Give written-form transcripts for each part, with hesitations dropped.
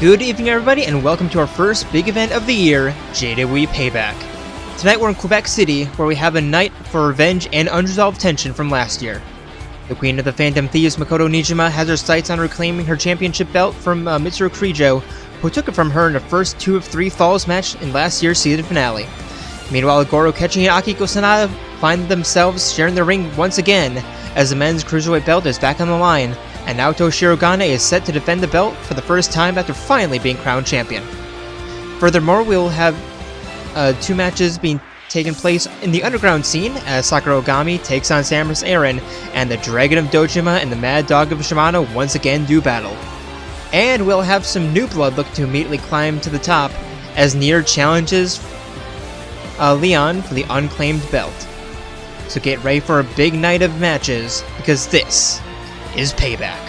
Good evening everybody, and welcome to our first big event of the year, JWE Payback. Tonight we're in Quebec City, where we have a night for revenge and unresolved tension from last year. The Queen of the Phantom Thieves, Makoto Niijima, has her sights on reclaiming her championship belt from Mitsuru Kirijo, who took it from her in the first 2 of 3 falls match in last year's season finale. Meanwhile, Goro Akechi and Akihiko Sanada find themselves sharing the ring once again, as the men's Cruiserweight belt is back on the line, and Naoto Shirogane is set to defend the belt for the first time after finally being crowned champion. Furthermore, we'll have 2 matches being taken place in the underground scene, as Sakura Ogami takes on Samus Aran, and the Dragon of Dojima and the Mad Dog of Shimano once again do battle. And we'll have some new blood look to immediately climb to the top, as Nier challenges Leon for the unclaimed belt. So get ready for a big night of matches, because this is Payback.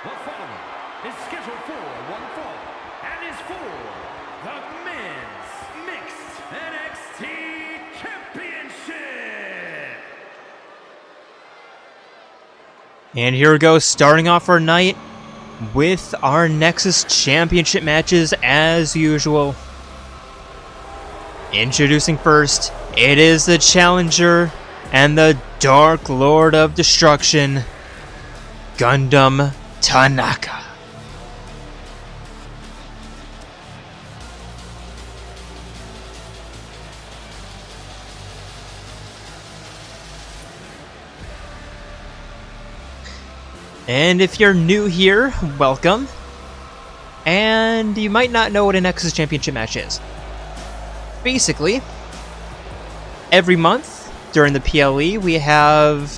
The following is scheduled for one fall and is for the men's mixed NXT Championship. And here we go, starting off our night with our Nexus Championship matches as usual. Introducing first, it is the challenger and the Dark Lord of Destruction, Gundham Tanaka. And if you're new here, welcome. And you might not know what a Nexus Championship match is. Basically, every month during the PLE we have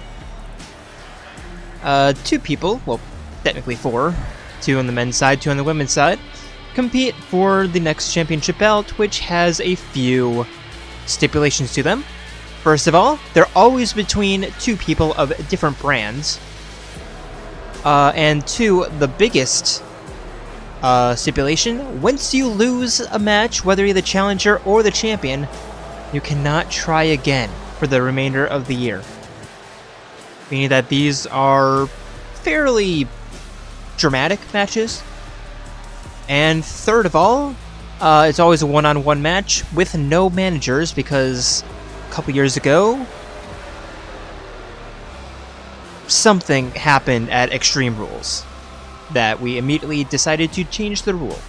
2 people, well, technically 4, 2 on the men's side, 2 on the women's side, compete for the Nexus Championship belt, which has a few stipulations to them. First of all, they're always between 2 people of different brands. And 2, the biggest stipulation, once you lose a match, whether you're the challenger or the champion, you cannot try again for the remainder of the year. Meaning that these are fairly dramatic matches. And third of all, it's always a one-on-one match with no managers, because a couple years ago something happened at Extreme Rules that we immediately decided to change the rule.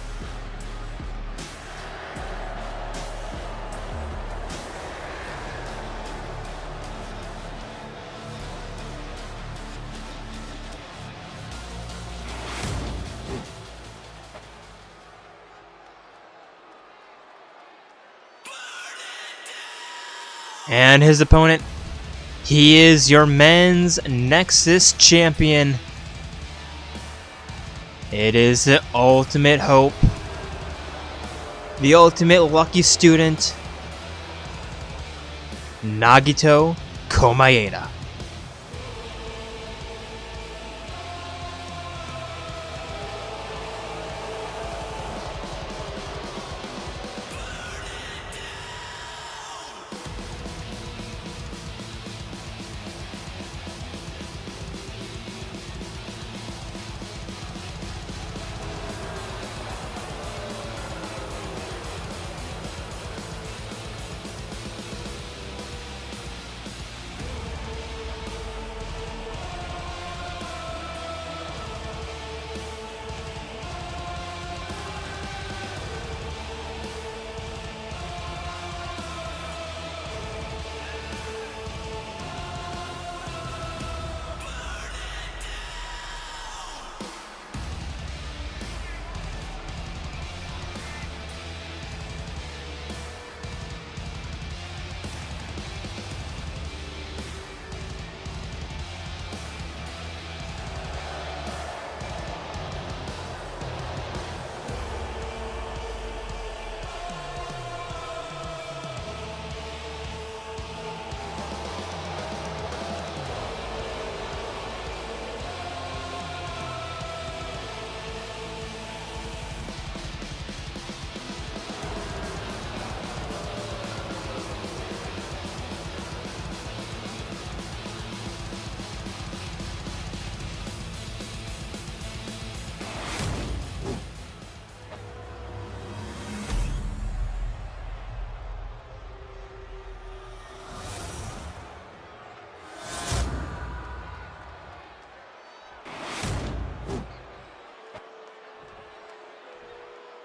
And his opponent, he is your men's Nexus champion. It is the ultimate hope, the ultimate lucky student, Nagito Komaeda.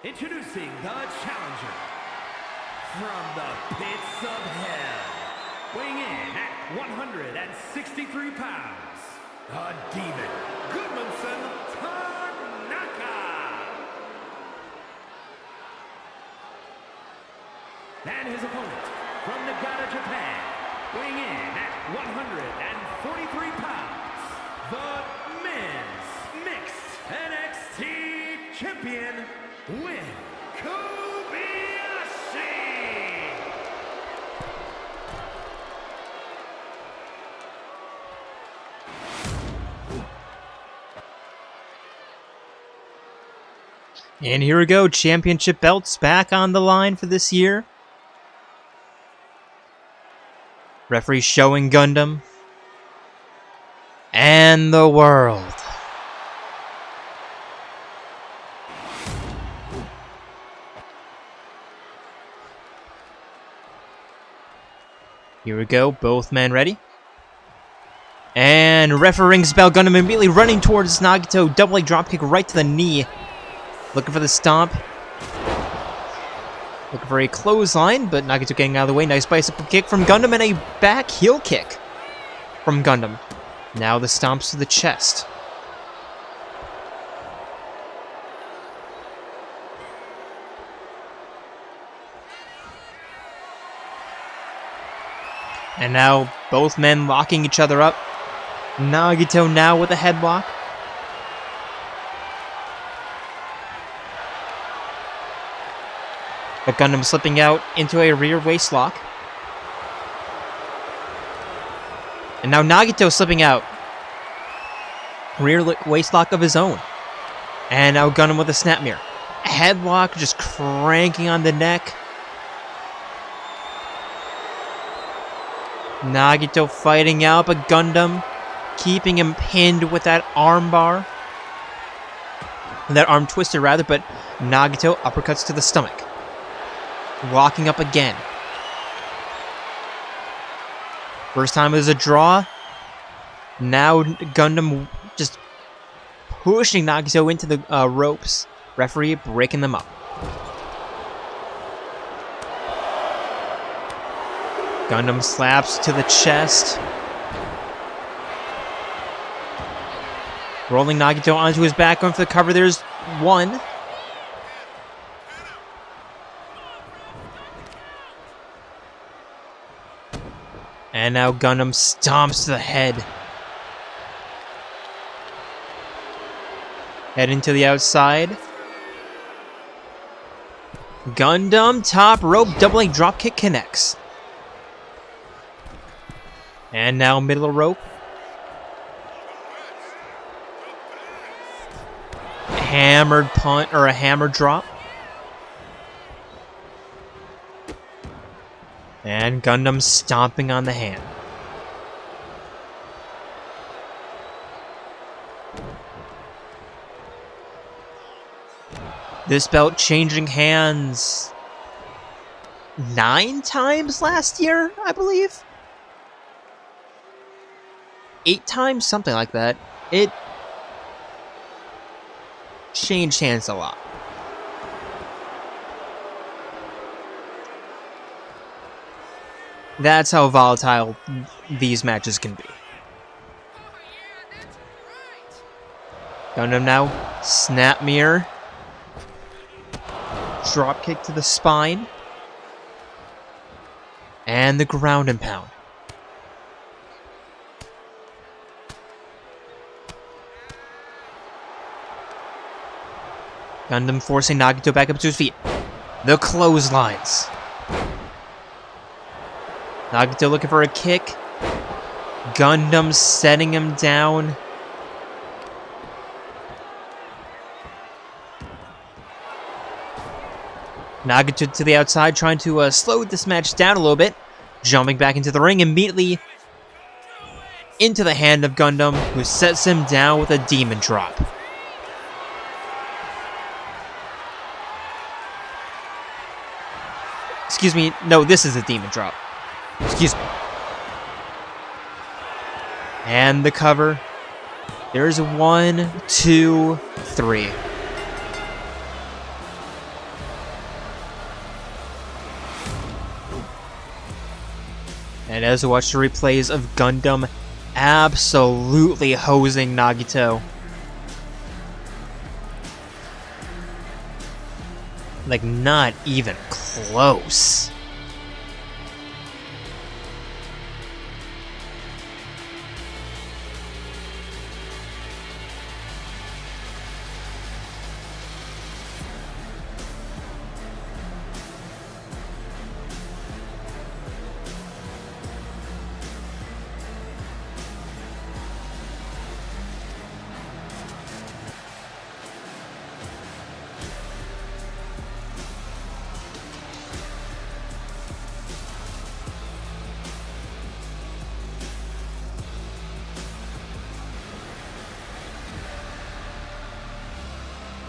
Introducing the challenger from the pits of hell, weighing in at 163 pounds, the demon, Tanaka. And his opponent from Nagata, Japan, weighing in at 143 pounds, the men's mixed NXT champion, Kobayashi. And here we go, championship belts back on the line for this year. Referee showing Gundam. And the world. Here we go, both men ready. And referee rings bell, Gundam immediately running towards Nagito, double leg dropkick right to the knee. Looking for the stomp. Looking for a clothesline, but Nagito getting out of the way. Nice bicycle kick from Gundam and a back heel kick from Gundam. Now the stomps to the chest. And now both men locking each other up. Nagito now with a headlock. But Gundam slipping out into a rear waist lock. And now Nagito slipping out. Rear waist lock of his own. And now Gundam with a snap mirror. Headlock just cranking on the neck. Nagito fighting out, but Gundam keeping him pinned with that arm bar. That arm twister rather, but Nagito uppercuts to the stomach. Locking up again. First time it was a draw. Now Gundam just pushing Nagito into the ropes. Referee breaking them up. Gundam slaps to the chest. Rolling Nagito onto his back, going for the cover. There's one. And now Gundam stomps to the head. Heading to the outside. Gundam top rope double leg dropkick connects. And now middle rope. Hammered punt or a hammer drop. And Gundam stomping on the hand. This belt changing hands 9 times last year, I believe. 8 times, something like that. It changed hands a lot. That's how volatile these matches can be. Gundam now, snap mirror. Drop kick to the spine. And the ground and pound. Gundam forcing Nagito back up to his feet. The clotheslines. Nagito looking for a kick. Gundam setting him down. Nagito to the outside, trying to slow this match down a little bit. Jumping back into the ring immediately into the hand of Gundam, who sets him down with a demon drop. Excuse me, no, this is a demon drop. Excuse me. And the cover. There's 1, 2, 3. And as we watch the replays of Gundham absolutely hosing Nagito. Like, not even close.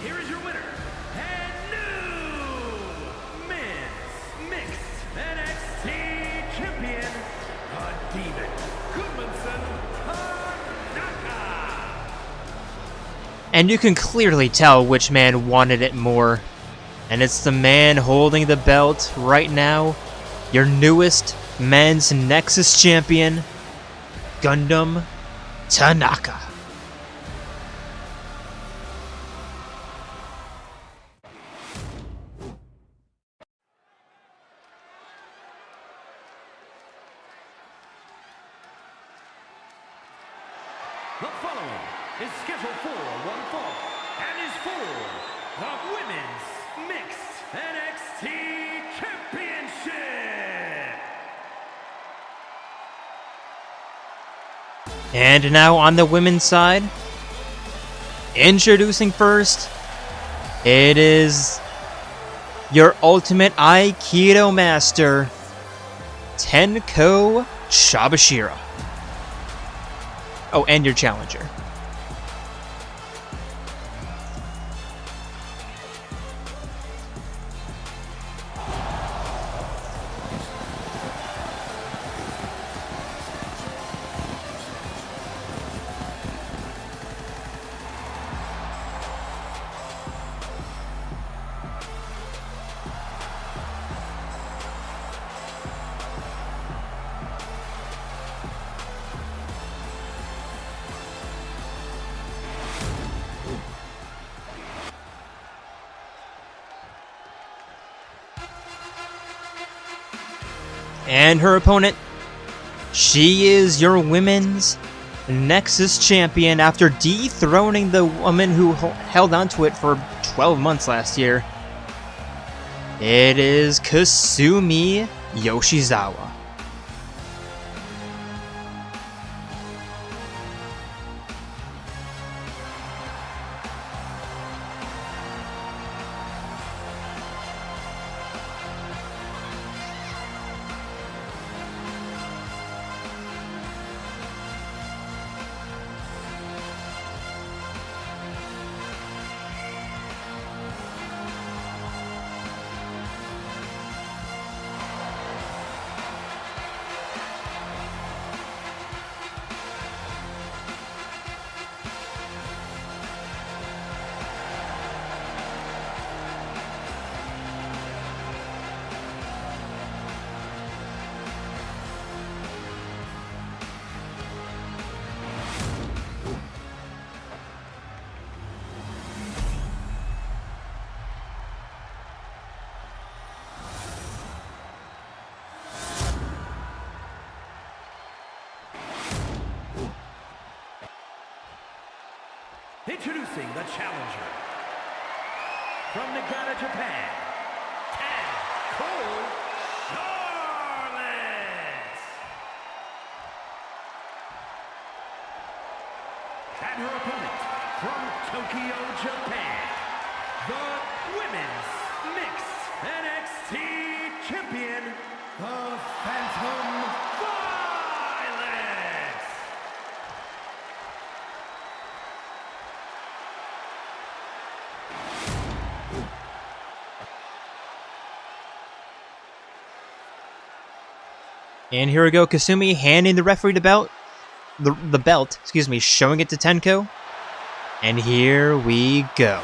Here is your winner, and new men's mixed NXT champion, a demon, Tanaka. And you can clearly tell which man wanted it more. And it's the man holding the belt right now, your newest men's Nexus champion, Gundham Tanaka. The following is scheduled for one fall and is for the Women's Mixed NXT Championship. And now on the women's side, introducing first, it is your ultimate Aikido master, Tenko Chabashira. Oh, and your challenger. And her opponent, she is your women's Nexus champion after dethroning the woman who held onto it for 12 months last year. It is Kasumi Yoshizawa. Introducing the challenger from Nagano, Japan, Tenko Charlotte. And her opponent from Tokyo, Japan, the Women's Mixed NXT Champion, the Phantom Violet. And here we go, Kasumi handing the referee the belt, the belt, showing it to Tenko. And here we go.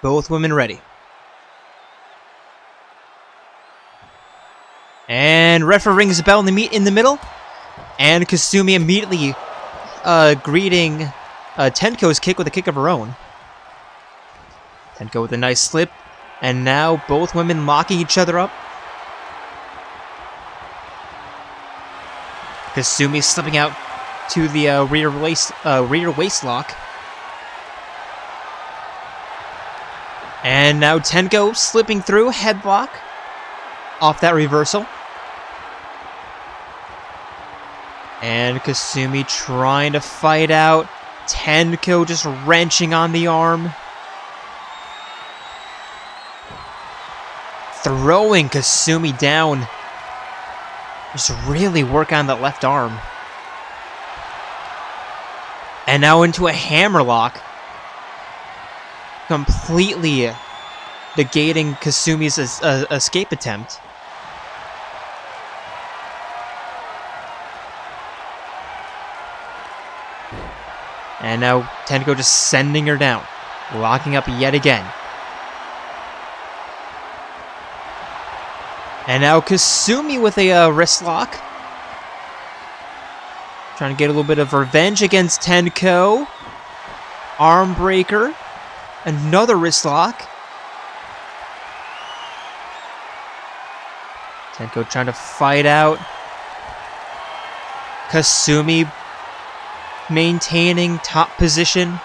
Both women ready. And referee rings the bell in the middle. And Kasumi immediately greeting Tenko's kick with a kick of her own. Tenko with a nice slip. And now both women locking each other up. Kasumi slipping out to the rear waist lock. And now Tenko slipping through, headlock off that reversal. And Kasumi trying to fight out. Tenko just wrenching on the arm. Throwing Kasumi down. Just really work on that left arm. And now into a hammerlock. Completely negating Kasumi's escape attempt. And now Tenko just sending her down. Locking up yet again. And now Kasumi with a wrist lock. Trying to get a little bit of revenge against Tenko. Arm breaker. Another wrist lock. Tenko trying to fight out. Kasumi maintaining top position.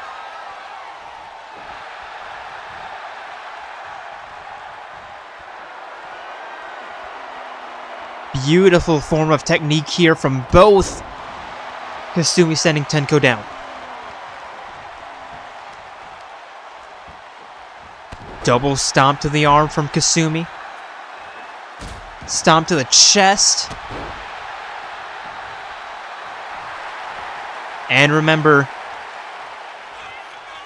Beautiful form of technique here from both. Kasumi sending Tenko down. Double stomp to the arm from Kasumi. Stomp to the chest. And remember,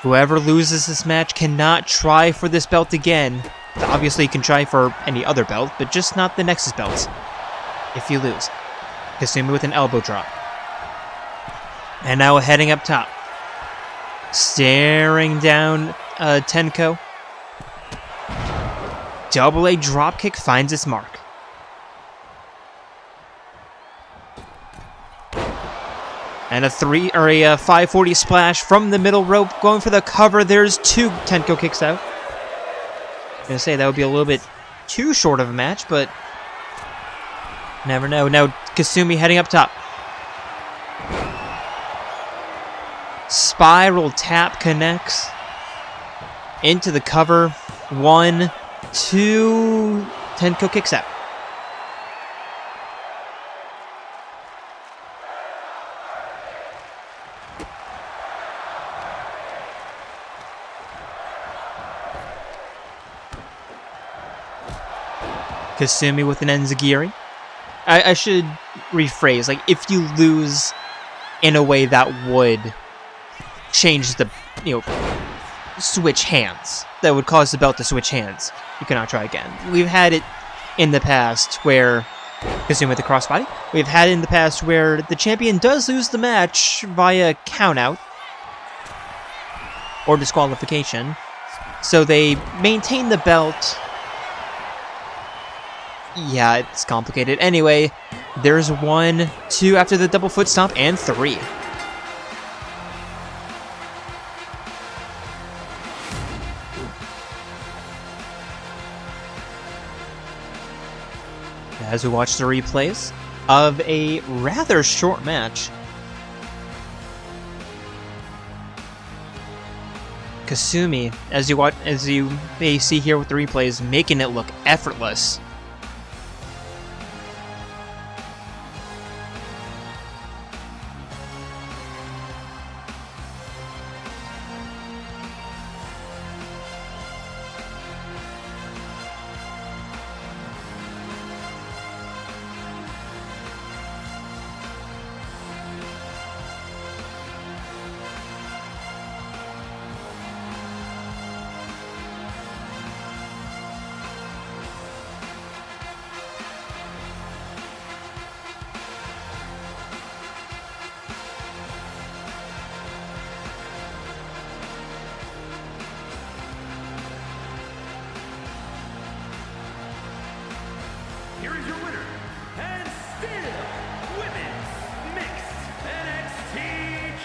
whoever loses this match cannot try for this belt again. Obviously, you can try for any other belt, but just not the Nexus belts. If you lose. Kasumi with an elbow drop. And now heading up top. Staring down Tenko. Double A dropkick finds its mark. And a 540 splash from the middle rope. Going for the cover. There's two Tenko kicks out. I'm going to say that would be a little bit too short of a match, but never know. Now Kasumi heading up top. Spiral tap connects. Into the cover. 1, 2. Tenko kicks out. Kasumi with an enzigiri. I should rephrase, like, if you lose in a way that would change the, switch hands, that would cause the belt to switch hands, you cannot try again. We've had it in the past where, Kasumi with the crossbody, we've had it in the past where the champion does lose the match via countout or disqualification, so they maintain the belt. Yeah, it's complicated. Anyway, there's 1, 2 after the double foot stomp, and 3. As we watch the replays of a rather short match, Kasumi, as you may see here with the replays, making it look effortless.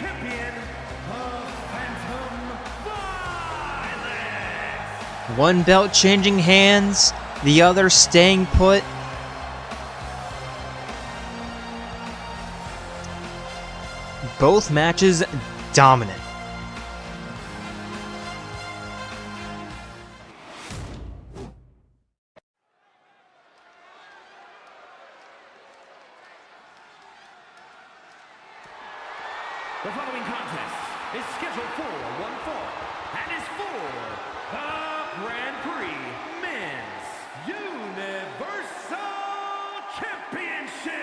champion, the Phantom Violence. One belt changing hands, the other staying put. Both matches dominant. The following contest is scheduled for one fall and is for the Grand Prix Men's Universal Championship.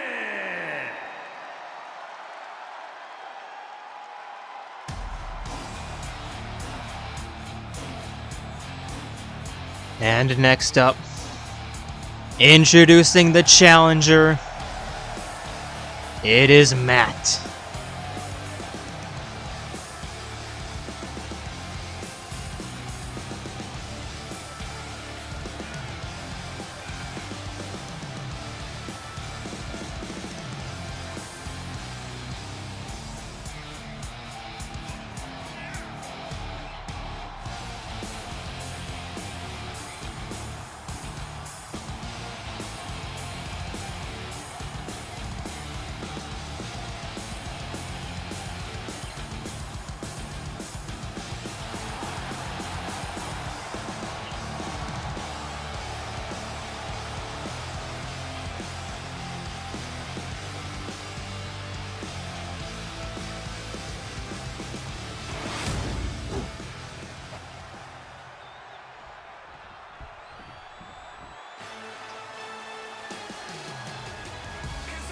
And next up, introducing the challenger, it is Matt.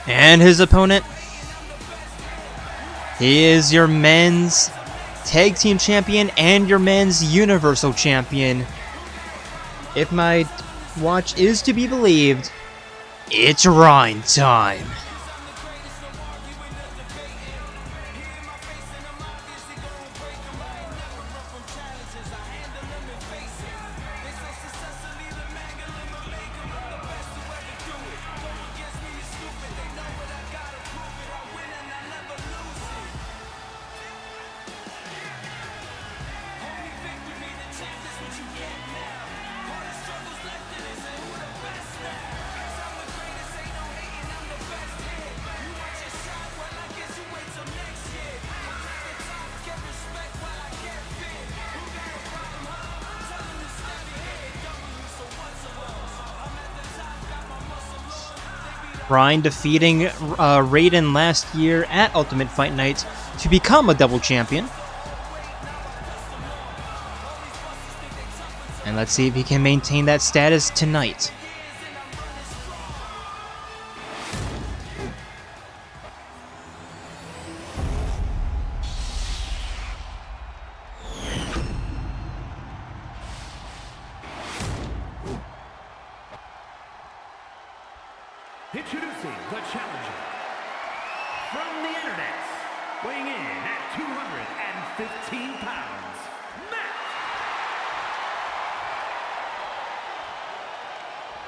And his opponent, he is your men's tag team champion and your men's universal champion. If my watch is to be believed, it's Reyn time. Reyn defeating Raiden last year at Ultimate Fight Night to become a double champion. And let's see if he can maintain that status tonight. Introducing the challenger from the internet, weighing in at 215 pounds, Matt.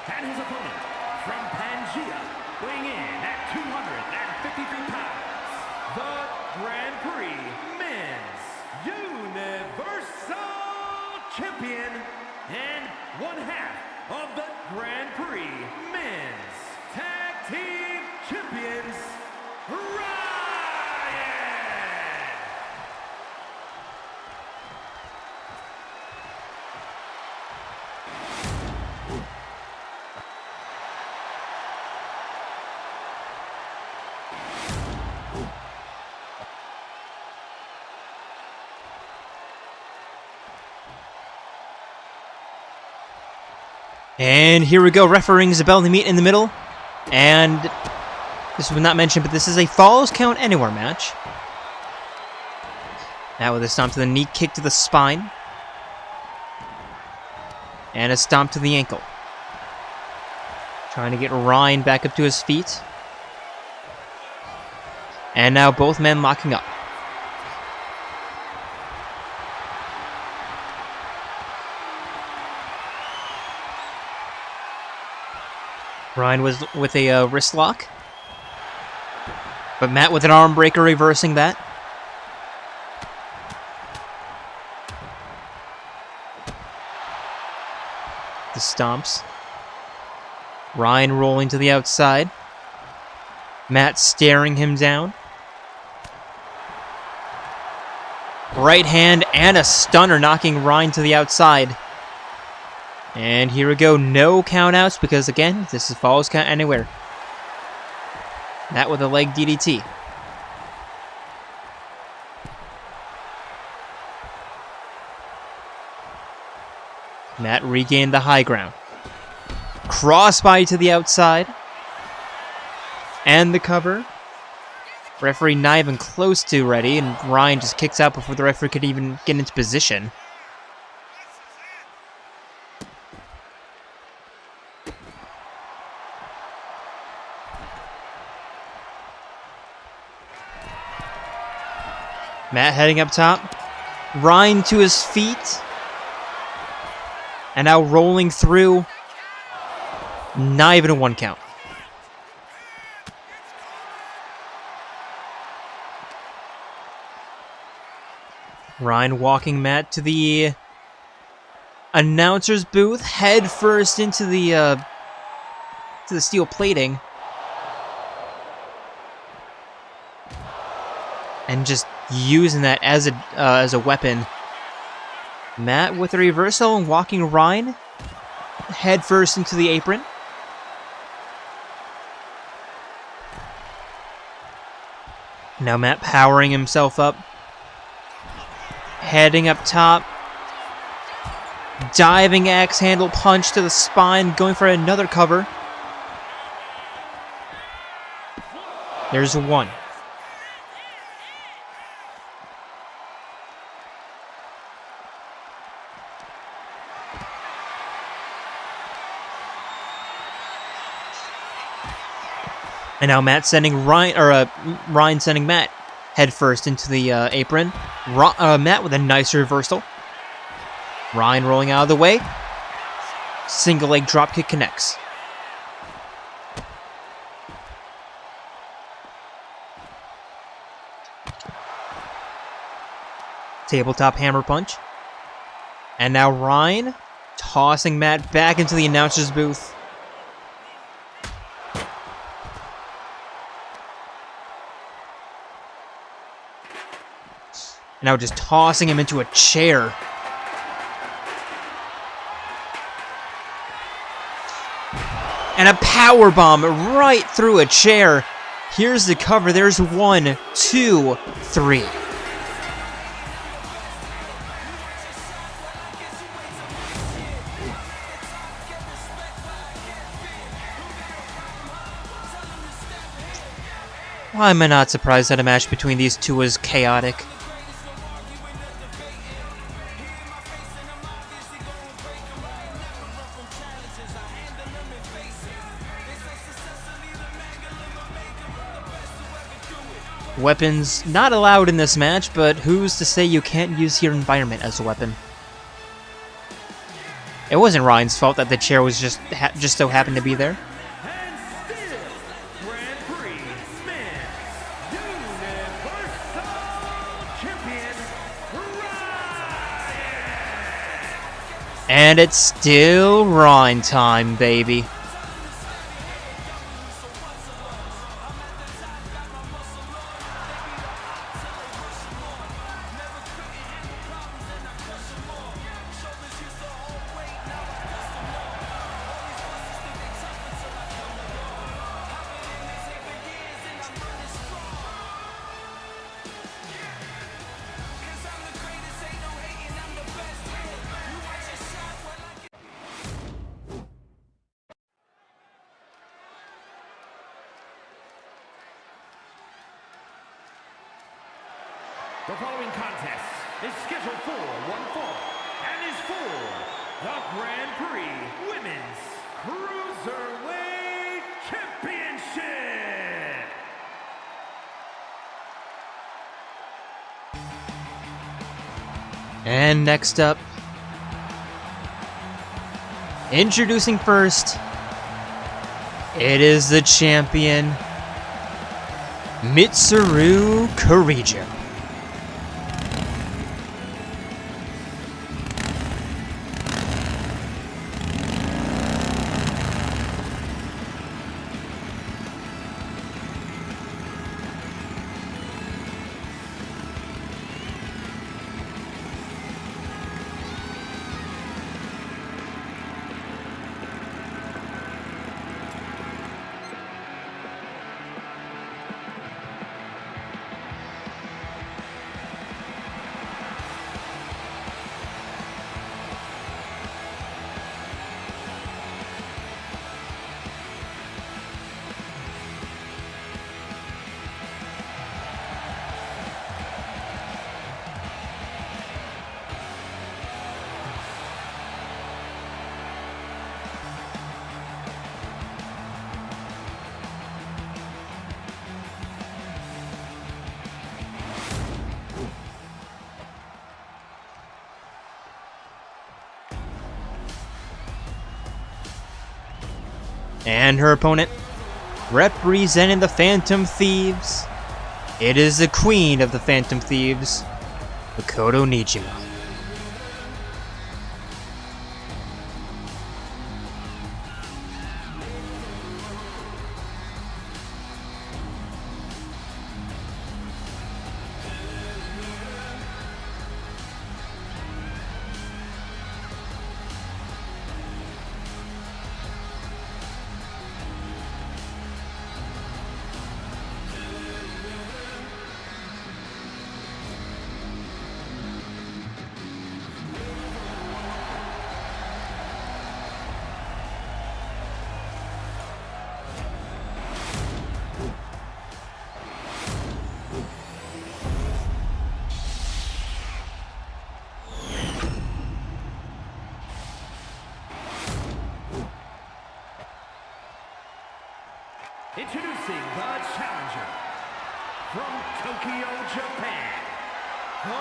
And his opponent from Pangea, weighing in at 253 pounds, the Grand Prix Men's Universal Champion and one half of the Grand Prix Men's Tag Team Champions, Ryan! And here we go, ref rings the bell to meet in the middle. And this was not mentioned, but this is a Falls Count Anywhere match. Now with a stomp to the knee, kick to the spine. And a stomp to the ankle. Trying to get Reyn back up to his feet. And now both men locking up. Reyn was with a wrist lock. But Matt with an arm breaker reversing that. the stomps. Reyn rolling to the outside. Matt staring him down. Right hand and a stunner knocking Reyn to the outside. And here we go, no countouts because again, this is Falls Count Anywhere. Matt with a leg DDT. Matt regained the high ground. Crossbody to the outside. And the cover. Referee not even close to ready, and Reyn just kicks out before the referee could even get into position. Matt heading up top. Reyn to his feet. And now rolling through. Not even a 1 count. Reyn walking Matt to the announcer's booth, head first into the steel plating. And just using that as a weapon. Matt with a reversal and walking Reyn head first into the apron. Now Matt powering himself up. Heading up top. Diving axe handle punch to the spine, going for another cover. There's 1. And now Matt sending Reyn sending Matt head first into the apron. Matt with a nice reversal. Reyn rolling out of the way. Single leg dropkick connects. Tabletop hammer punch. And now Reyn tossing Matt back into the announcer's booth. Now just tossing him into a chair. And a power bomb right through a chair. Here's the cover. There's 1, 2, 3. Why am I not surprised that a match between these two was chaotic? Weapons not allowed in this match, but who's to say you can't use your environment as a weapon? It wasn't Reyn's fault that the chair was just so happened to be there. And still, Grand Prix Men's Universal Champion, Reyn! And it's still Reyn time, baby. The following contest is scheduled for one fall and is for the Grand Prix Women's Cruiserweight Championship. And next up, introducing first, it is the champion, Mitsuru Kirijo. And her opponent, representing the Phantom Thieves, it is the queen of the Phantom Thieves, Makoto Niijima. Introducing the challenger from Tokyo, Japan, the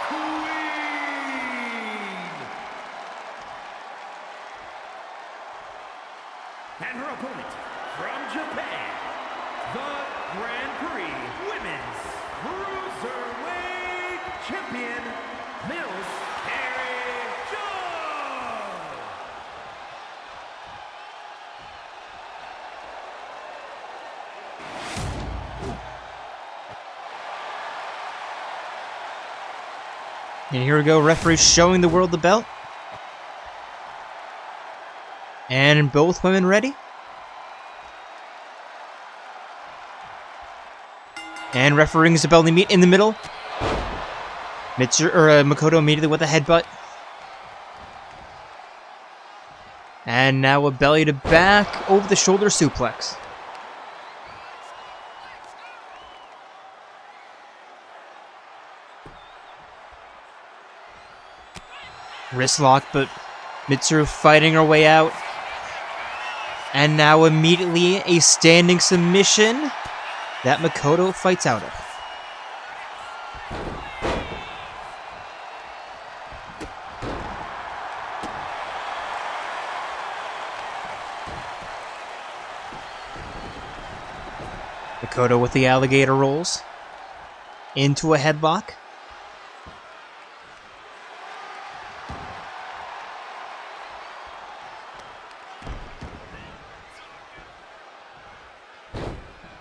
Queen! And her opponent from Japan, the Grand Prix Women's Cruiserweight Champion, Miss Kirijo! And here we go, referee showing the world the belt. And both women ready. And referee rings the bell, they meet in the middle. Makoto immediately with a headbutt. And now a belly to back, over the shoulder suplex. Wrist lock, but Mitsuru fighting her way out. And now immediately a standing submission that Makoto fights out of. Makoto with the alligator rolls into a headlock.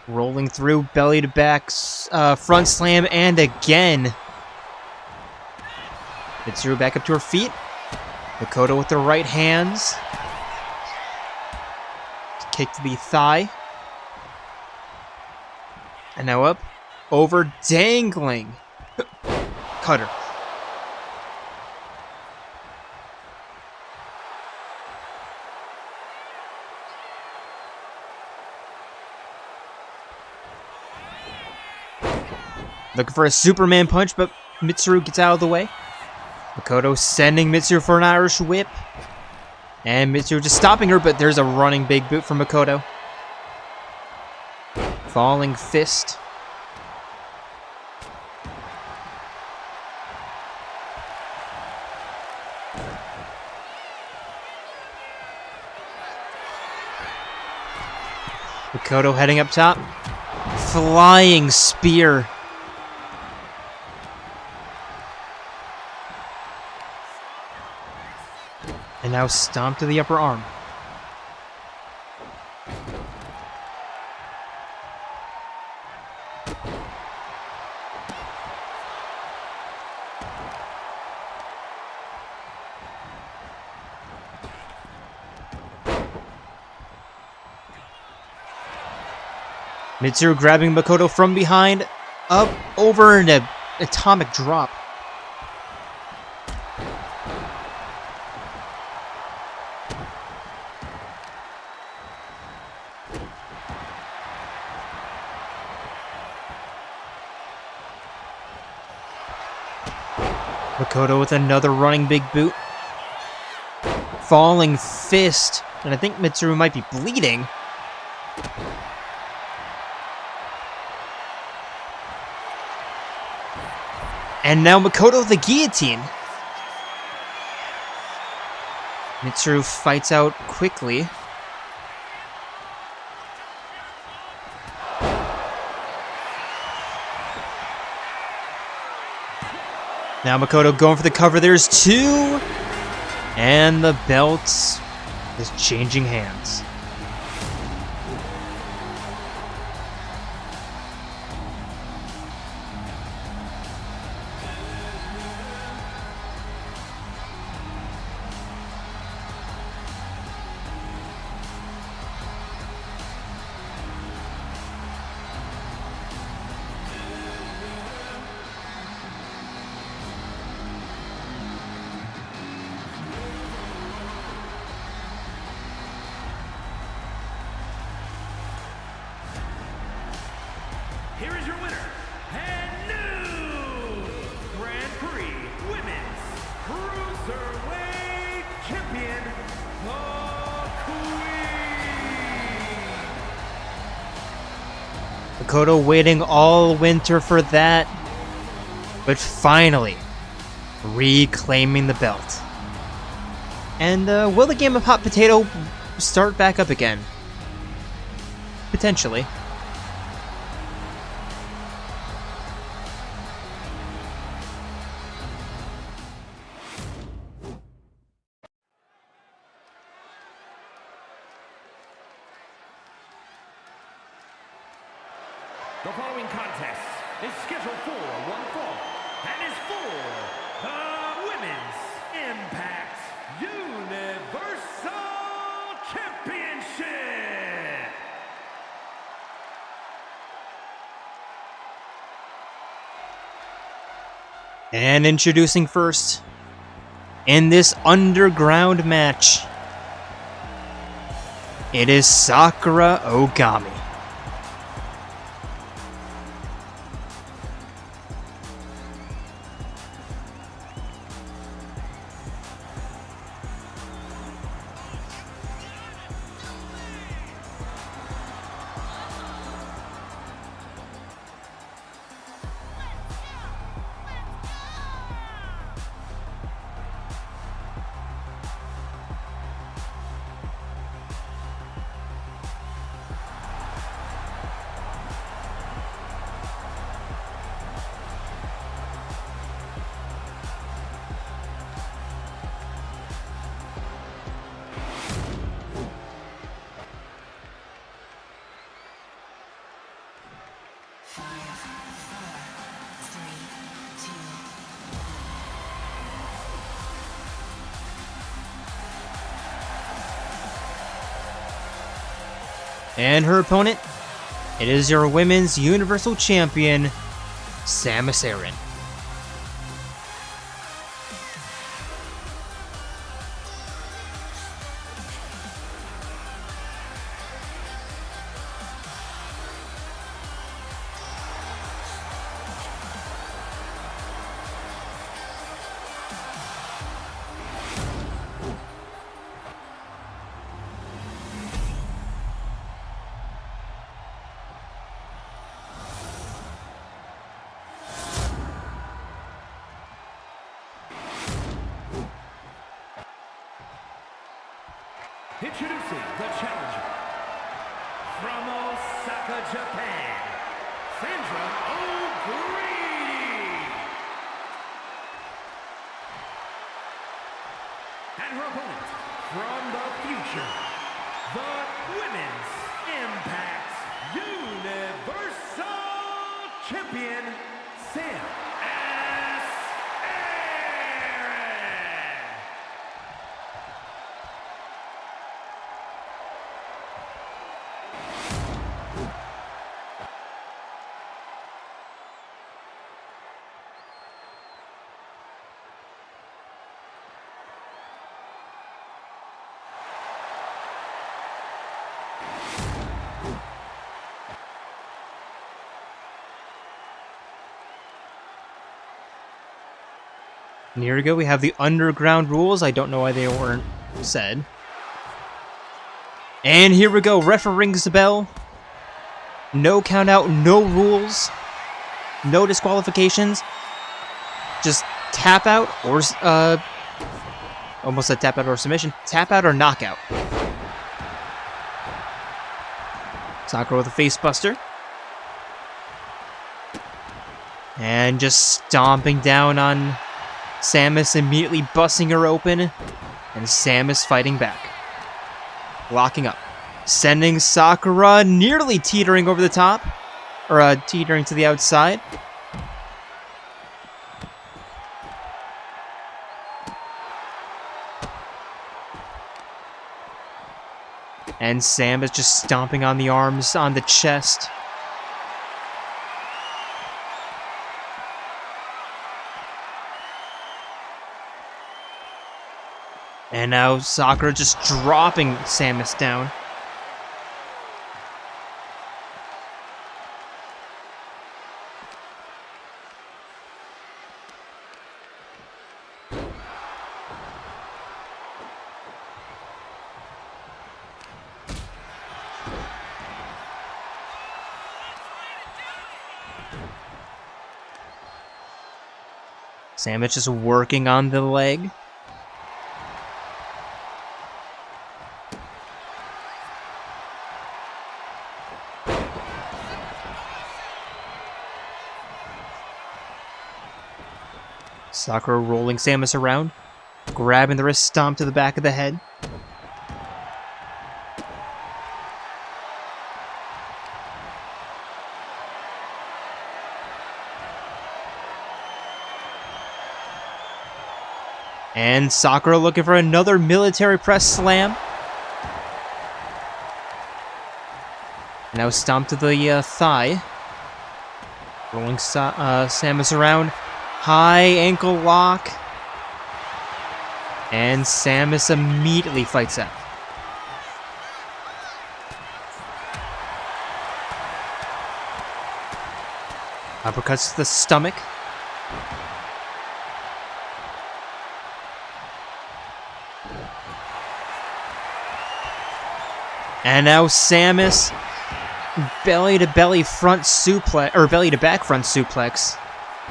Rolling through, belly to back, front slam, and again. Mitsuru back up to her feet. Makoto with the right hands. Kick to the thigh. And now up, over, dangling. Cutter. Looking for a Superman punch, but Mitsuru gets out of the way. Makoto sending Mitsuru for an Irish whip. And Mitsuru just stopping her, but there's a running big boot from Makoto. Falling fist. Makoto heading up top. Flying spear. And now stomp to the upper arm. Mitsuru grabbing Makoto from behind, up, over, and an atomic drop. Makoto with another running big boot. Falling fist. And I think Mitsuru might be bleeding. And now Makoto the guillotine. Mitsuru fights out quickly. Now Makoto going for the cover. There's two. And the belt is changing hands. Here is your winner, and new Grand Prix Women's Cruiserweight Champion, the Queen. Makoto waiting all winter for that, but finally reclaiming the belt. And will the game of hot potato start back up again? Potentially. The following contest is scheduled for one fall and is for the Women's Impact Universal Championship. And introducing first, in this underground match, it is Sakura Ogami. And her opponent, it is your Women's Universal Champion, Samus Aran. Introducing the challenger from Osaka, Japan, Sandra O'Grady. And her opponent from the future, the Women's Impact Universal Champion, Sam S. Aran. And here we go, we have the underground rules. I don't know why they weren't said. And here we go, referee rings the bell. No count out, no rules, no disqualifications. Just tap out or, almost said tap out or submission. Tap out or knockout. Sakura with a face buster. And just stomping down on Samus, immediately busting her open. And Samus fighting back. Locking up. Sending Sakura nearly teetering over the top. Or teetering to the outside. And Samus just stomping on the arms, on the chest. And now Sakura just dropping Samus down. Samus just working on the leg. Sakura rolling Samus around, grabbing the wrist stomp to the back of the head. And Sakura looking for another military press slam. Now stomp to the thigh. Rolling Samus around. High ankle lock. And Samus immediately fights out. Uppercuts to the stomach. And now Samus, belly to belly front suplex, or belly to back front suplex.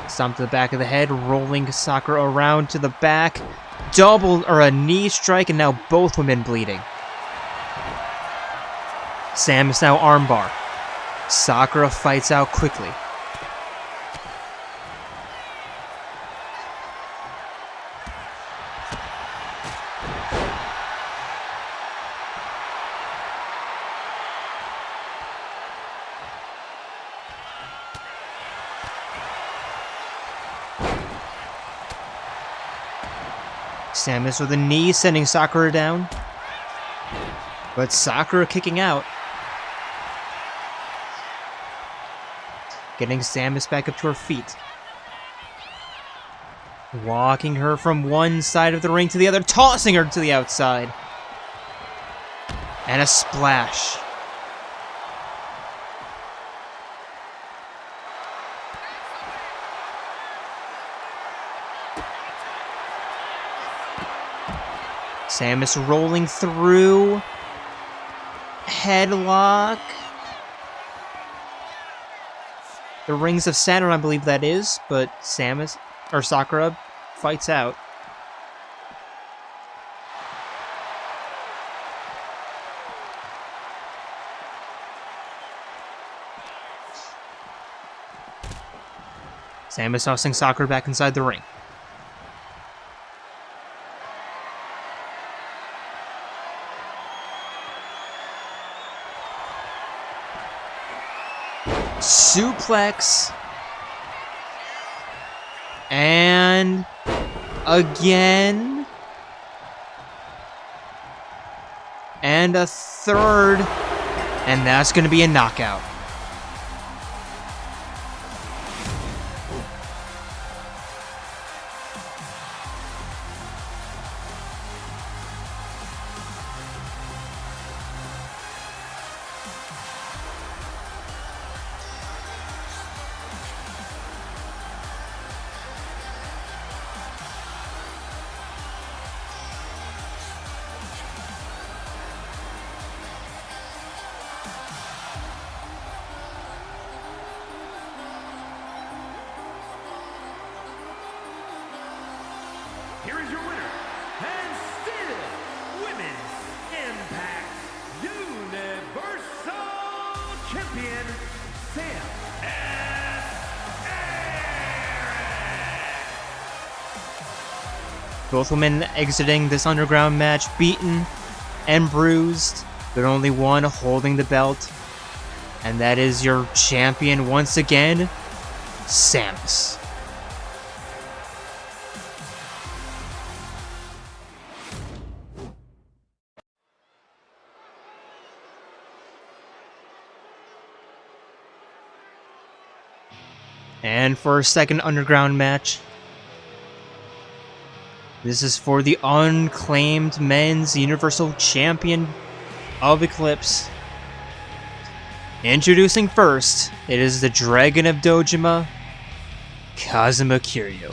Stomp to the back of the head, rolling Sakura around to the back. Double, or a knee strike, and now both women bleeding. Samus now armbar. Sakura fights out quickly. Samus with a knee, sending Sakura down. But Sakura kicking out. Getting Samus back up to her feet. Walking her from one side of the ring to the other, tossing her to the outside. And a splash. Samus rolling through. Headlock. The Rings of Saturn, I believe that is, but Samus, or Sakura, fights out. Samus tossing Sakura back inside the ring. Suplex. And again. And a third. And that's going to be a knockout. Here is your winner, and still Women's Impact Universal Champion, Samus. Both women exiting this underground match beaten and bruised, but only one holding the belt. And that is your champion once again, Samus. And for our second underground match, this is for the unclaimed men's Universal Champion of Eclipse. Introducing first, it is the Dragon of Dojima, Kazuma Kiryu.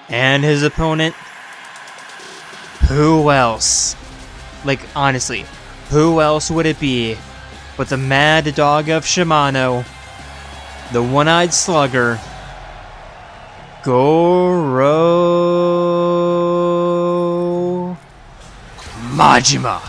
And his opponent, who else? Like, honestly, who else would it be but the Mad Dog of Shimano, the one-eyed slugger, Goro Majima.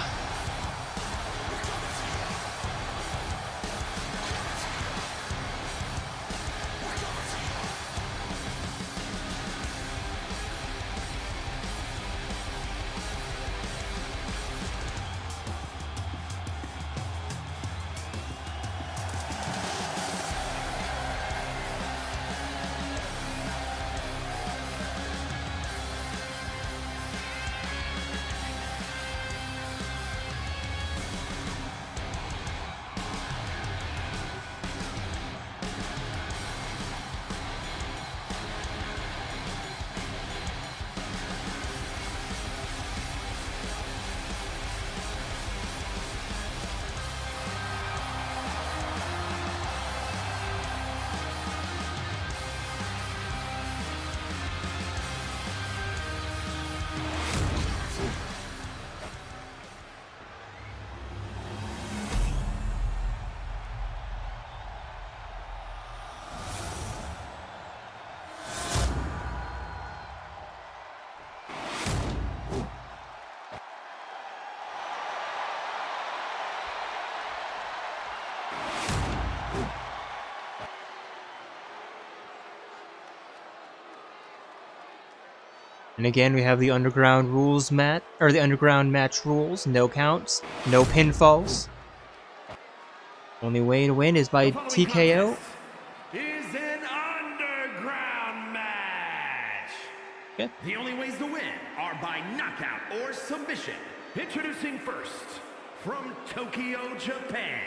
And again, we have the underground rules the underground match rules. No counts, no pinfalls. Only way to win is by TKO. Is an underground match. Okay. The only ways to win are by knockout or submission. Introducing first, from Tokyo, Japan,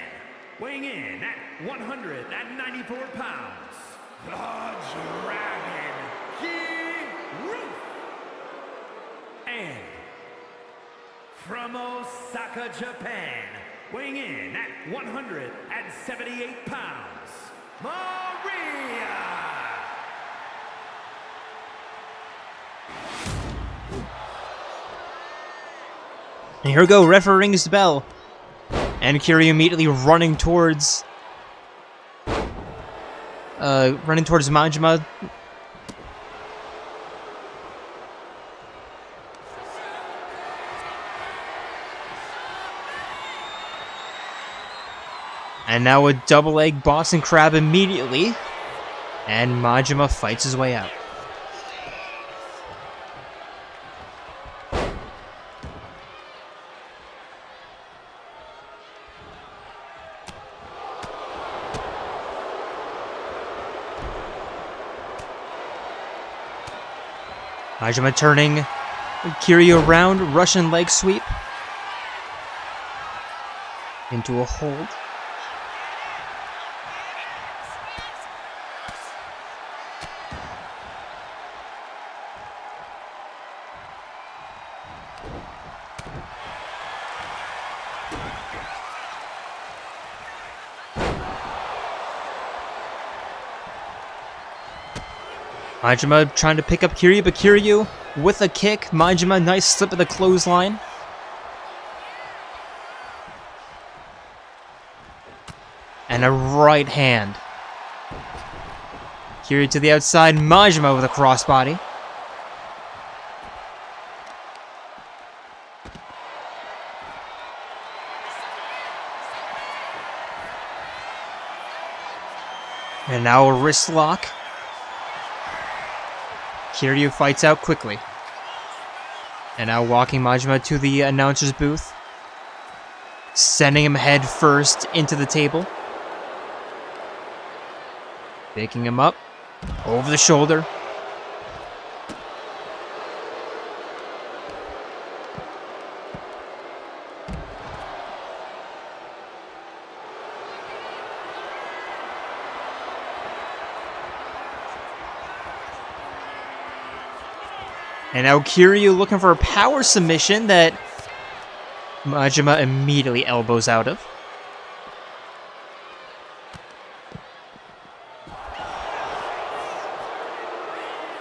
weighing in at 194 pounds, the Dragon Kiryu. And from Osaka, Japan, weighing in at 178 pounds, Maria. And here we go, referee rings the bell. And Kiryu immediately running towards Majima. And now a double leg Boston Crab immediately. And Majima fights his way out. Majima turning Kiryu around, Russian leg sweep into a hold. Majima trying to pick up Kiryu, but Kiryu with a kick. Majima, nice slip of the clothesline. And a right hand. Kiryu to the outside, Majima with a crossbody. And now a wrist lock. Kiryu fights out quickly. And now walking Majima to the announcer's booth. Sending him head first into the table. Picking him up. Over the shoulder. And now Kiryu looking for a power submission that Majima immediately elbows out of.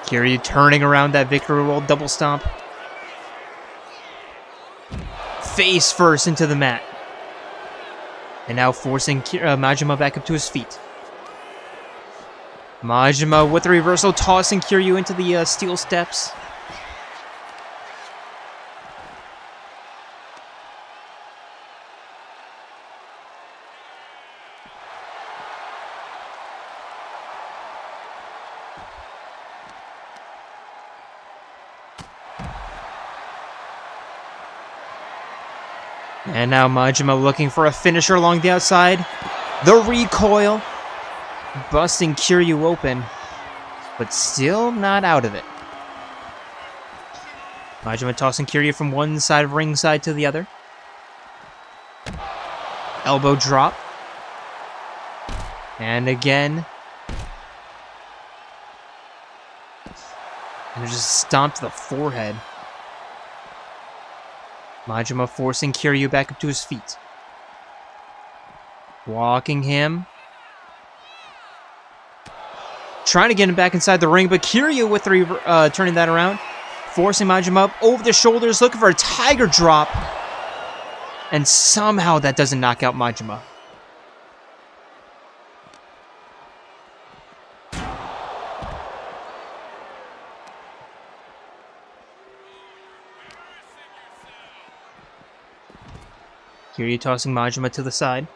Kiryu turning around that victory roll double stomp. Face first into the mat. And now forcing Majima back up to his feet. Majima with the reversal, tossing Kiryu into the steel steps. And now Majima looking for a finisher along the outside. The recoil. Busting Kiryu open. But still not out of it. Majima tossing Kiryu from one side of ringside to the other. Elbow drop. And again. And just stomped the forehead. Majima forcing Kiryu back up to his feet. Walking him. Trying to get him back inside the ring, but Kiryu with the turning that around. Forcing Majima up over the shoulders, looking for a tiger drop. And somehow that doesn't knock out Majima. Kiryu tossing Majima to the side.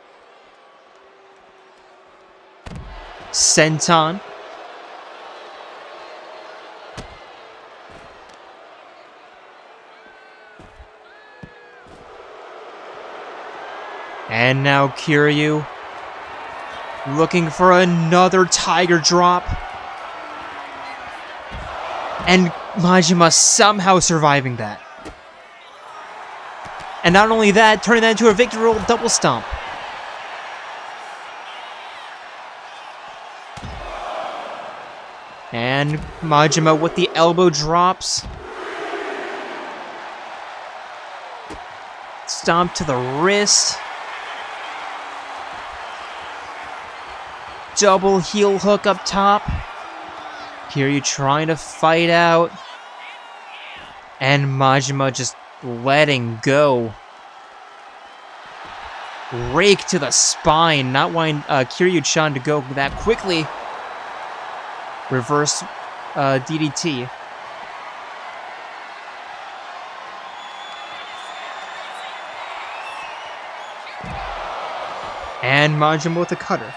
Senton. And now Kiryu looking for another tiger drop. And Majima somehow surviving that. And not only that, turning that into a victory roll double stomp. And Majima with the elbow drops. Stomp to the wrist. Double heel hook up top. Kiryu trying to fight out. And Majima just letting go. Rake to the spine. Not wanting Kiryu-chan to go that quickly. Reverse DDT. And Majima with a cutter.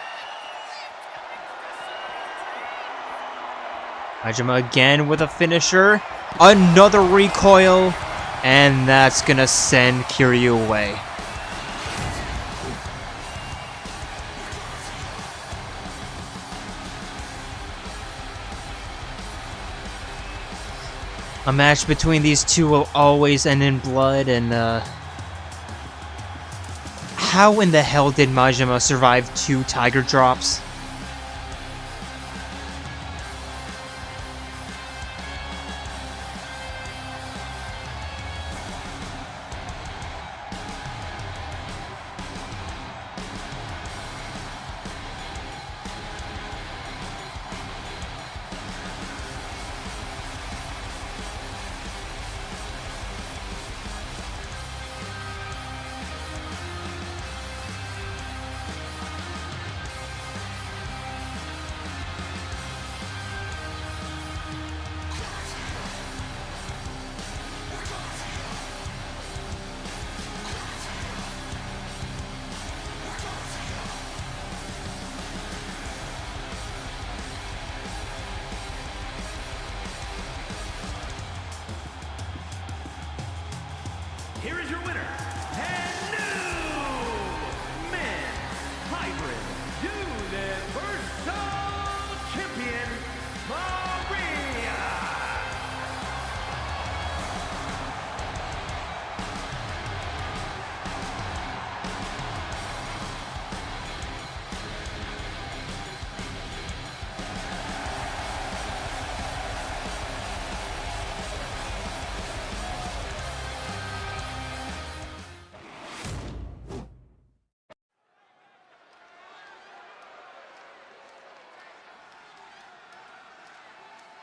Majima again with a finisher. Another recoil. And that's gonna send Kiryu away. A match between these two will always end in blood, and how in the hell did Majima survive 2 tiger drops?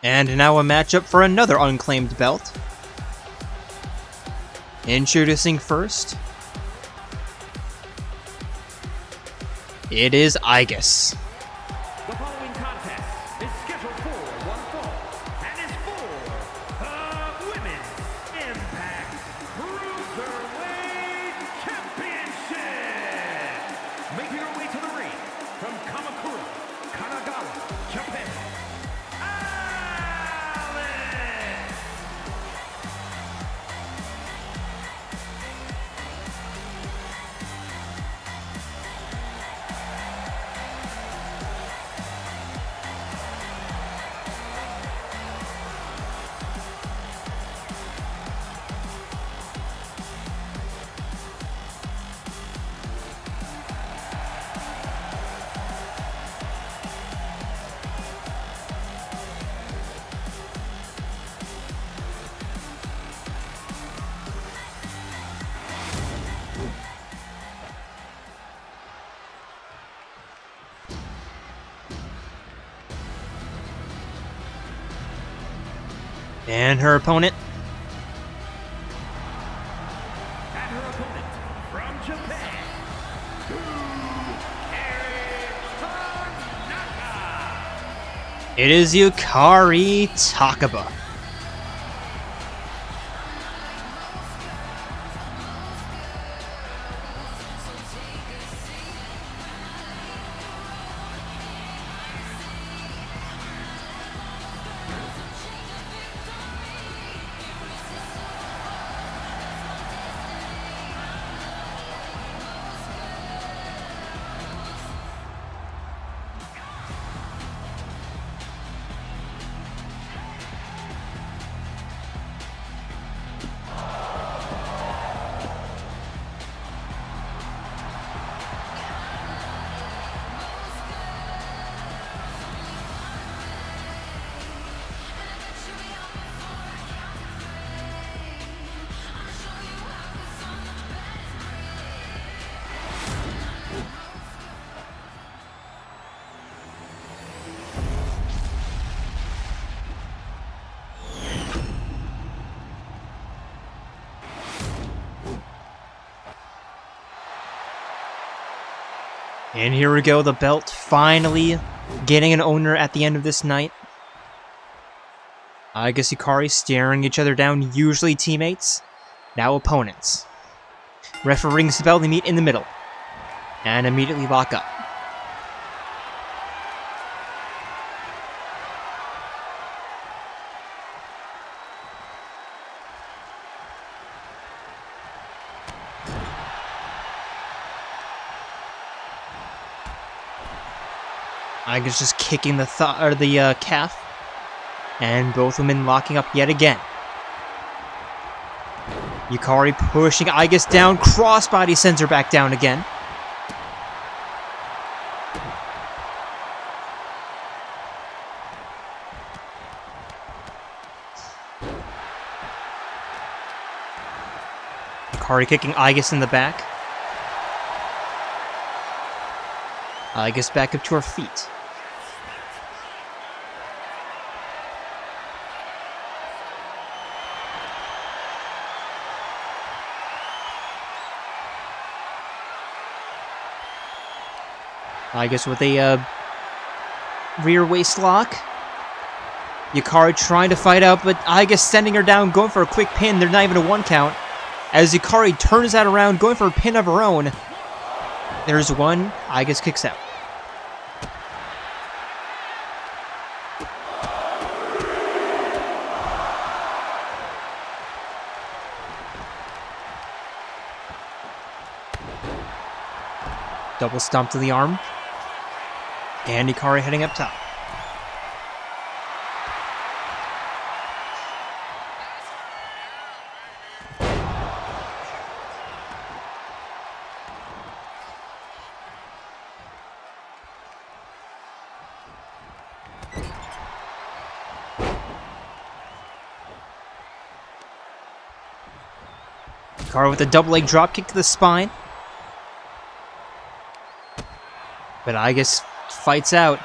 And now a matchup for another unclaimed belt. Introducing first, it is Aigis. The following contest is scheduled for one fall and is for the Women's Impact Cruiserweight Championship. Making her way to the ring from Kamakura, Kanagawa, Japan, Alice. And her opponent, And her opponent from Japan, Tanaka. it is Yukari Takeba. And here we go, the belt finally getting an owner at the end of this night. Aigis Yukari staring each other down, usually teammates, now opponents. Referee rings the bell, they meet in the middle, and immediately lock up. Aigis just kicking the calf, and both women locking up yet again. Yukari pushing Aigis down, crossbody sends her back down again. Yukari kicking Aigis in the back. Aigis back up to her feet. Aigis with a rear waist lock. Yukari trying to fight out, but Aigis sending her down, going for a quick pin. They're not even a one count. As Yukari turns that around, going for a pin of her own. There's one. Aigis kicks out. Double stomp to the arm. And Yukari heading up top. Yukari with a double leg drop kick to the spine. But Aigis fights out.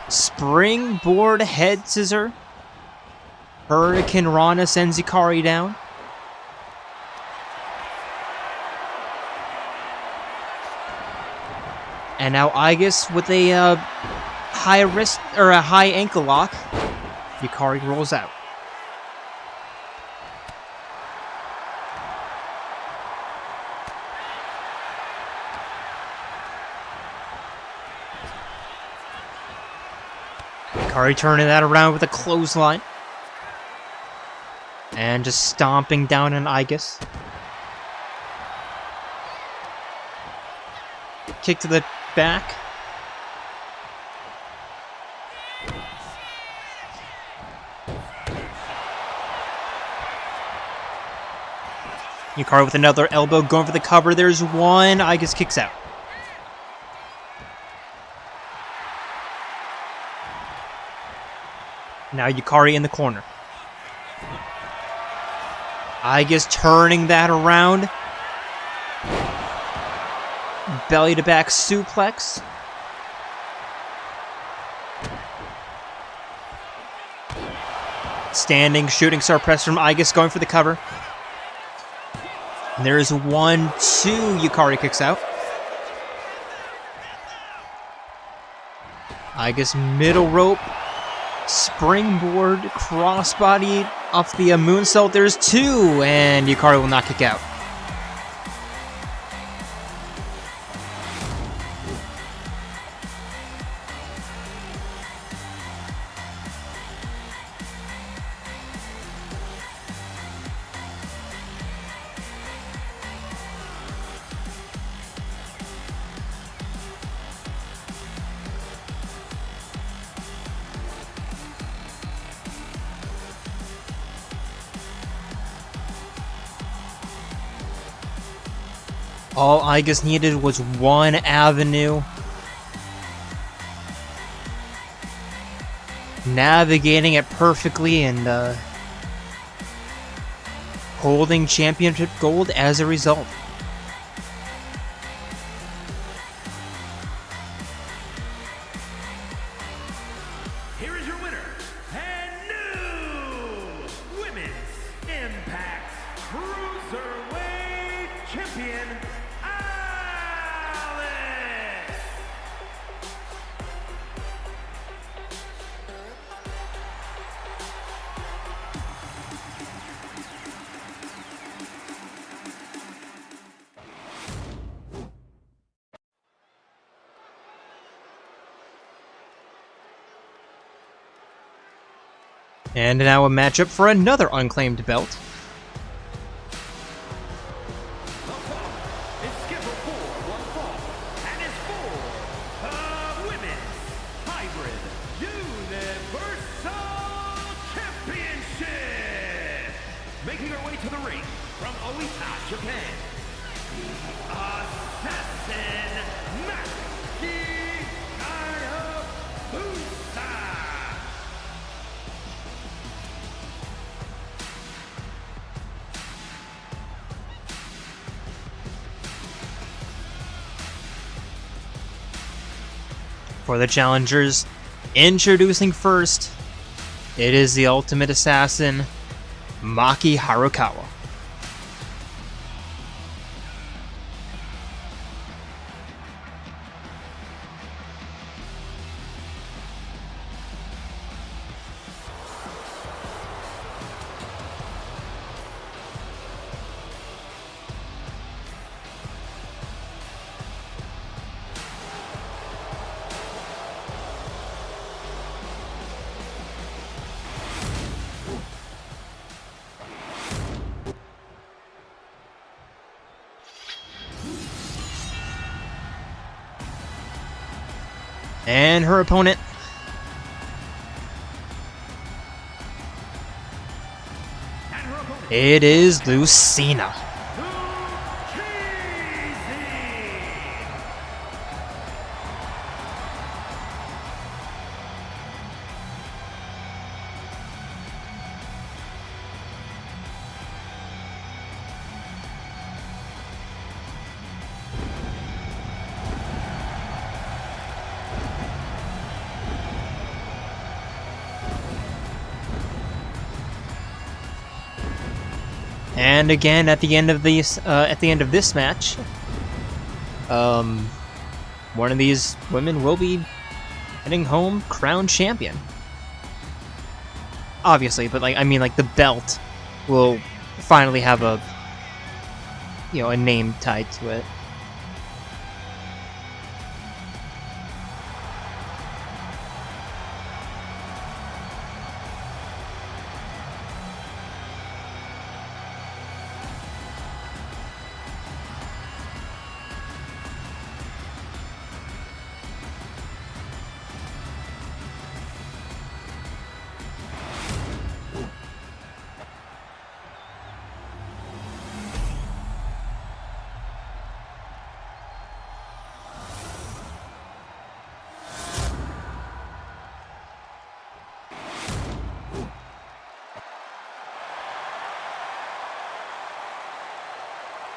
Springboard head scissor. Hurricane Rana sends Yukari down. And now Aigis with a high wrist or a high ankle lock. Yukari rolls out. Yukari turning that around with a clothesline. And just stomping down on Aigis. Kick to the back. Yukari with another elbow going for the cover. There's one. Aigis kicks out. Now Yukari in the corner. Aigis turning that around. Belly to back suplex. Standing shooting star press from Aigis going for the cover. And there's 1, 2. Yukari kicks out. Aigis middle rope. Springboard crossbody off the moonsault. There's 2, and Yukari will not kick out. All Aigis needed was one avenue. Navigating it perfectly and holding championship gold as a result. Here is your winner, and new Women's Impact Cruiserweight Champion, And now a matchup for another unclaimed belt. It's scheduled for one fall, and it's for the Women's Hybrid Universal Championship. Making her way to the ring from Oita, Japan, Assassin Nagito Komaeda. For the challengers, introducing first, it is the ultimate assassin, Maki Harukawa. And her opponent, it is Lucina. And again, at the end of this match, one of these women will be heading home crowned champion. Obviously, but the belt will finally have a name tied to it.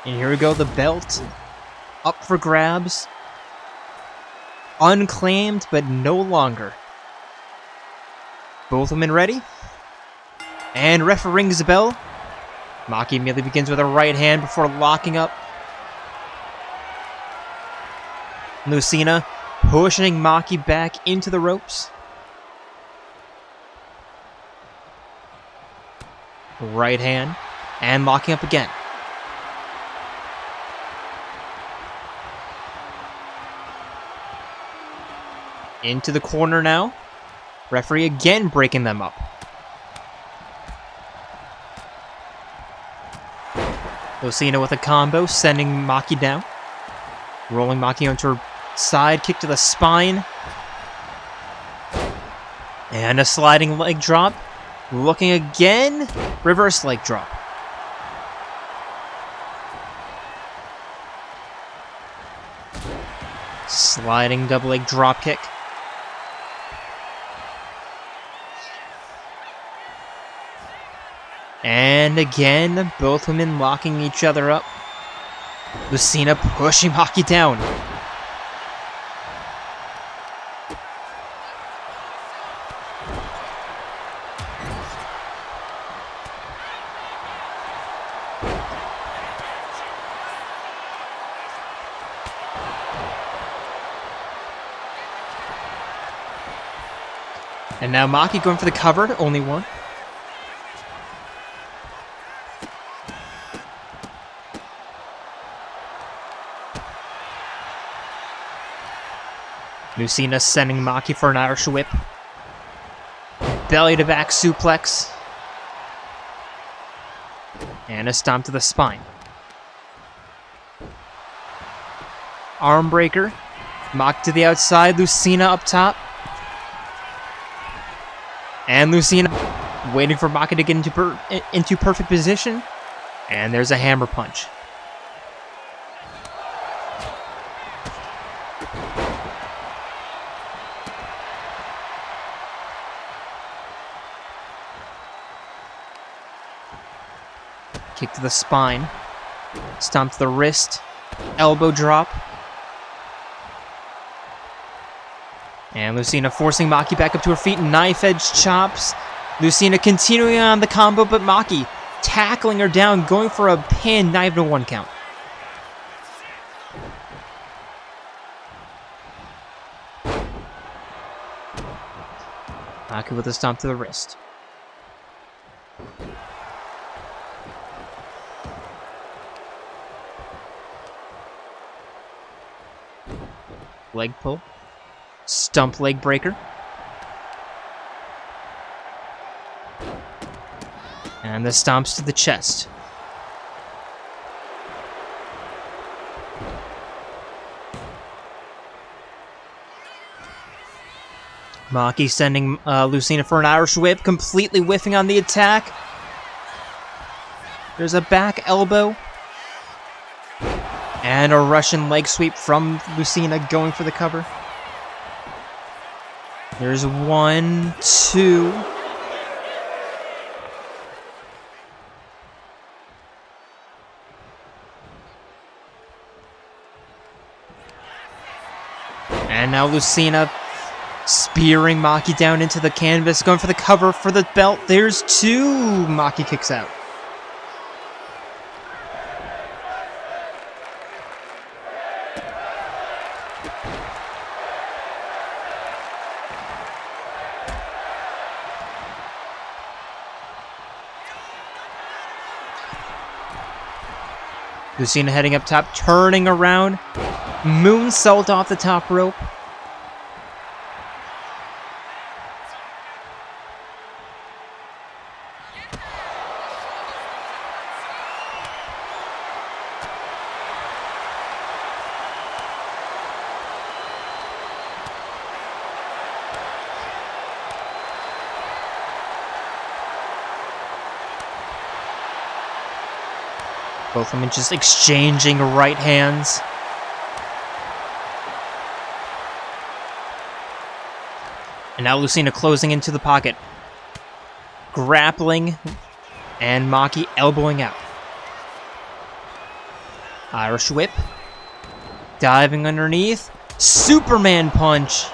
And here we go, the belt up for grabs. Unclaimed, but no longer. Both women ready. And referee rings the bell. Maki immediately begins with a right hand before locking up. Lucina pushing Maki back into the ropes. Right hand. And locking up again. Into the corner now. Referee again breaking them up. Lucina with a combo, sending Maki down. Rolling Maki onto her side, kick to the spine. And a sliding leg drop. Looking again, reverse leg drop. Sliding double leg drop kick. And again, both women locking each other up. Lucina pushing Maki down. And now Maki going for the cover, only one. Lucina sending Maki for an Irish whip. Belly to back suplex. And a stomp to the spine. Arm breaker. Maki to the outside. Lucina up top. And Lucina waiting for Maki to get into perfect position. And there's a hammer punch. Kick to the spine. Stomp to the wrist. Elbow drop. And Lucina forcing Maki back up to her feet. Knife edge chops. Lucina continuing on the combo, but Maki tackling her down, going for a pin, not even a 1 count. Maki with a stomp to the wrist. Leg pull. Stump leg breaker. And the stomps to the chest. Maki sending Lucina for an Irish whip, completely whiffing on the attack. There's a back elbow. And a Russian leg sweep from Lucina going for the cover. There's 1, 2. And now Lucina spearing Maki down into the canvas, going for the cover for the belt. There's 2. Maki kicks out. Lucina heading up top, turning around. Moonsault off the top rope. Both of them just exchanging right hands. And now Lucina closing into the pocket. Grappling. And Maki elbowing out. Irish whip. Diving underneath. Superman punch.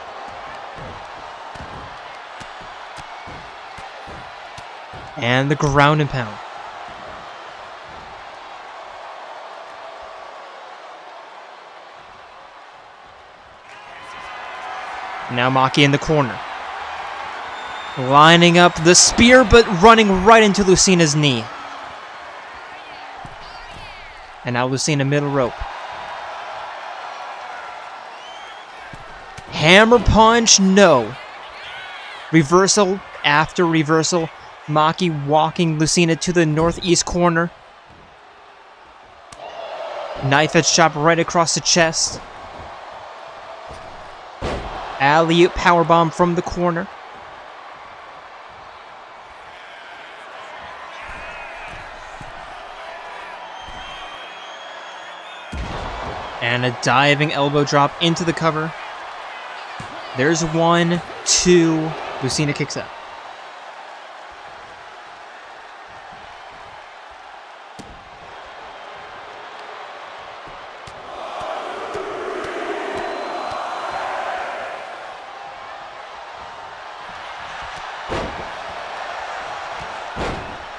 And the ground and pound. Now Maki in the corner. Lining up the spear, but running right into Lucina's knee. And now Lucina middle rope. Hammer punch, no. Reversal after reversal. Maki walking Lucina to the northeast corner. Knife edge chop right across the chest. Alley-oop powerbomb from the corner. And a diving elbow drop into the cover. There's 1, 2. Lucina kicks out.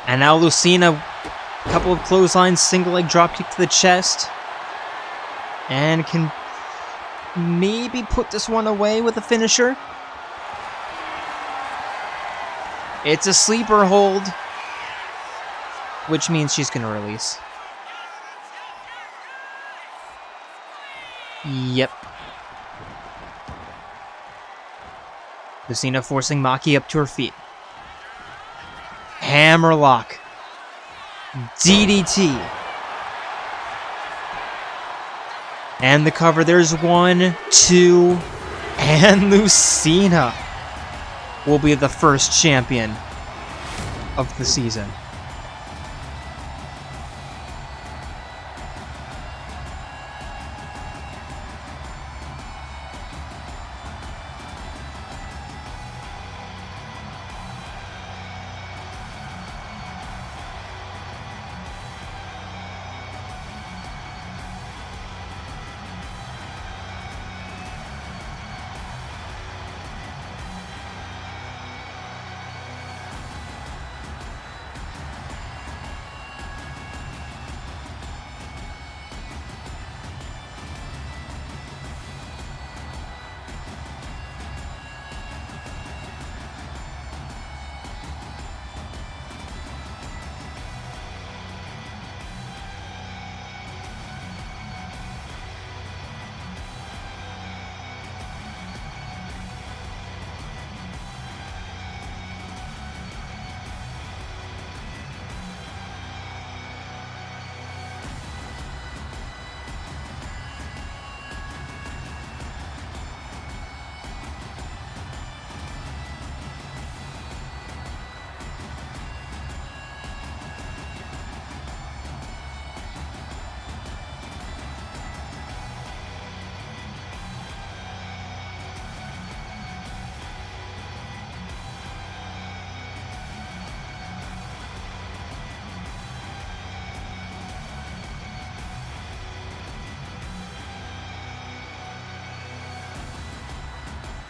And now Lucina, a couple of clotheslines, single leg dropkick to the chest. And can maybe put this one away with a finisher. It's a sleeper hold, which means she's going to release. Yep. Lucina forcing Maki up to her feet. Hammerlock. DDT. And the cover. There's 1, 2. And Lucina will be the first champion of the season.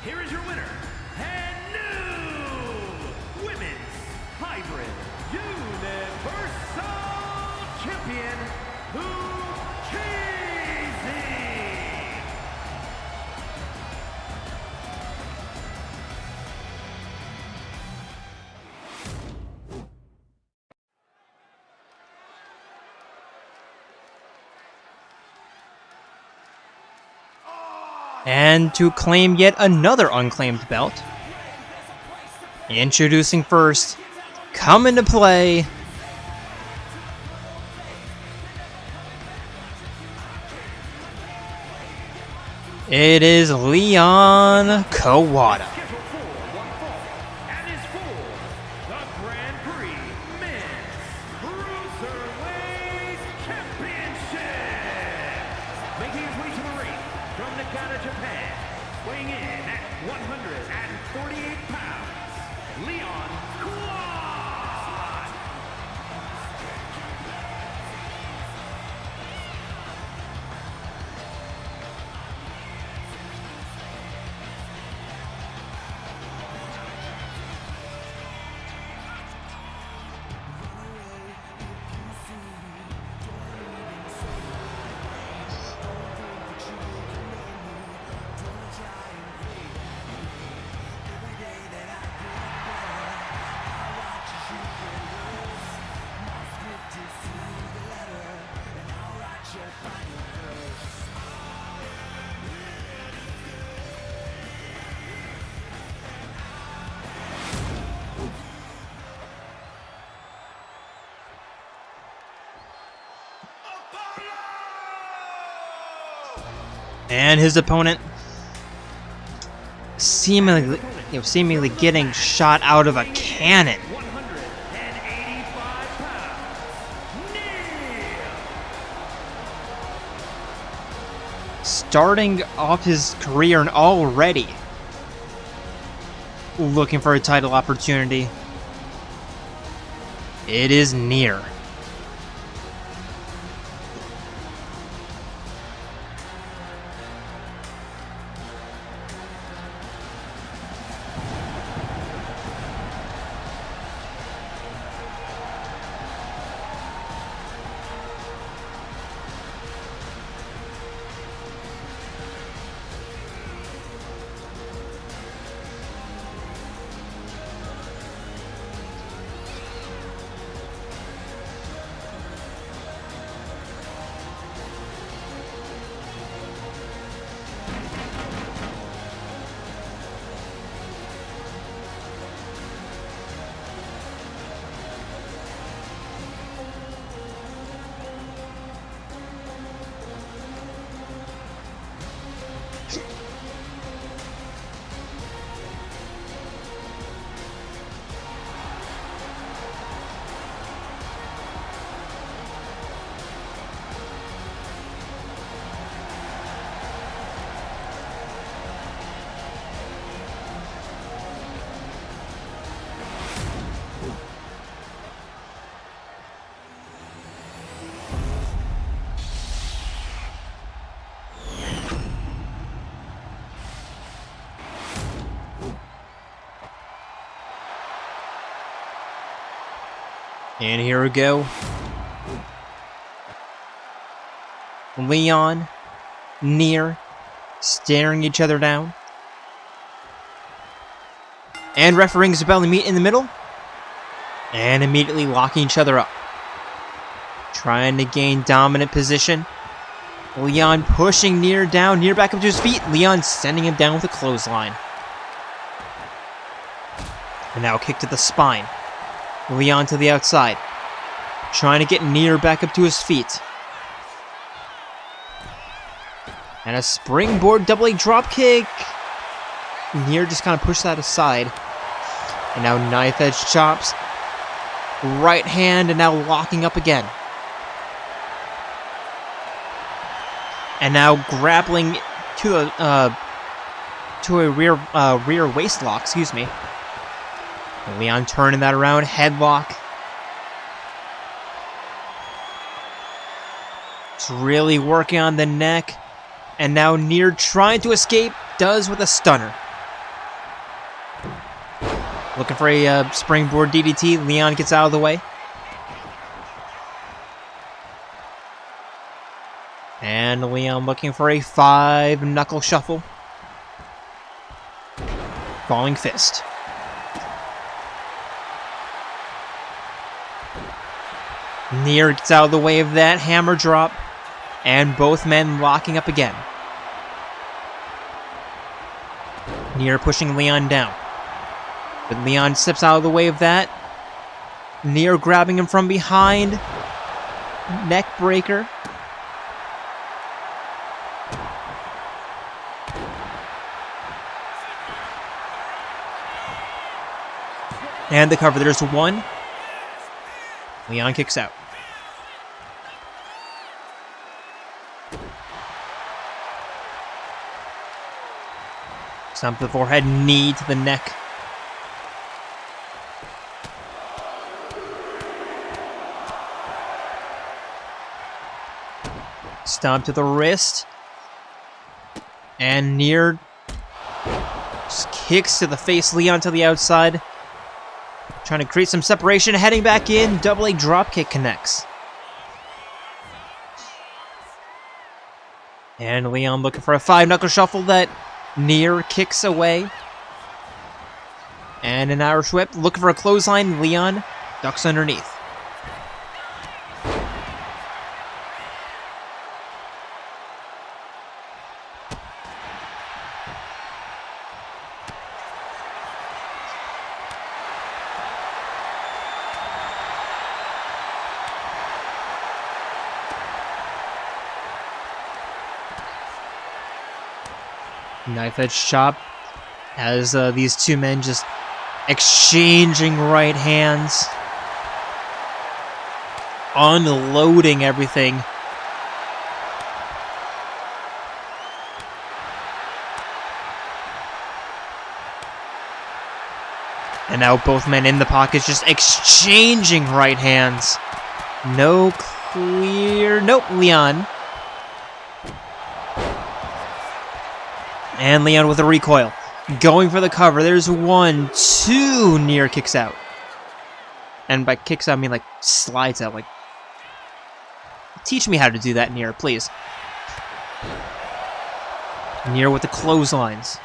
Here is your winner, and new Women's Hybrid Universal Champion, Uchisi! And to claim yet another unclaimed belt, introducing first, come into play, it is Leon Kuwata. And is for the Grand Prix Men's Cruiserweight Championship. Making his way to the ring from Nagano, Japan, weighing in at 148 pounds, Leon Kuwata. And his opponent seemingly getting shot out of a cannon. 185 pounds, Starting off his career and already looking for a title opportunity. It is Nier. And here we go. Leon, Nier, staring each other down. And refereeing Isabella meet in the middle. And immediately locking each other up. Trying to gain dominant position. Leon pushing Nier down. Nier back up to his feet. Leon sending him down with a clothesline. And now a kick to the spine. Leon to the outside. Trying to get Nier back up to his feet. And a springboard double leg drop kick. Nier just kind of pushed that aside. And now knife edge chops. Right hand and now locking up again. And now grappling to a rear waist lock, excuse me. And Leon turning that around, headlock. It's really working on the neck. And now Nier trying to escape, does with a stunner. Looking for a springboard DDT. Leon gets out of the way. And Leon looking for a 5-knuckle shuffle. Falling fist. Nier gets out of the way of that hammer drop. And both men locking up again. Nier pushing Leon down. But Leon steps out of the way of that. Nier grabbing him from behind. Neck breaker. And the cover. There's one. Leon kicks out. Stomp to the forehead, knee to the neck. Stomp to the wrist. And Nier just kicks to the face. Leon to the outside. Trying to create some separation. Heading back in. Double A dropkick connects. And Leon looking for a 5-knuckle shuffle that Nier kicks away. And an Irish whip. Looking for a clothesline. Leon ducks underneath. Knife edge chop as these two men just exchanging right hands, unloading everything. And now both men in the pockets just exchanging right hands. No clear. Nope, Leon. And Leon with a recoil. Going for the cover. There's 1, 2. Nier kicks out. And by kicks out, I mean like slides out. Like, teach me how to do that, Nier, please. Nier with the clotheslines.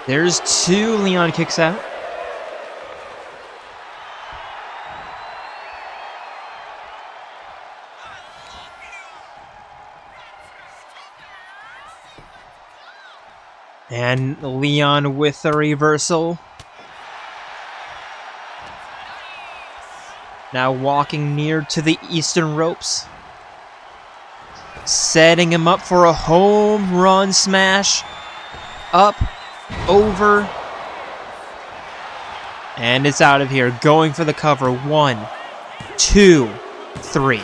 There's 2. Leon kicks out. And Leon with a reversal. Now walking near to the eastern ropes. Setting him up for a home run smash. Up. Over. And it's out of here. Going for the cover. 1, 2, 3.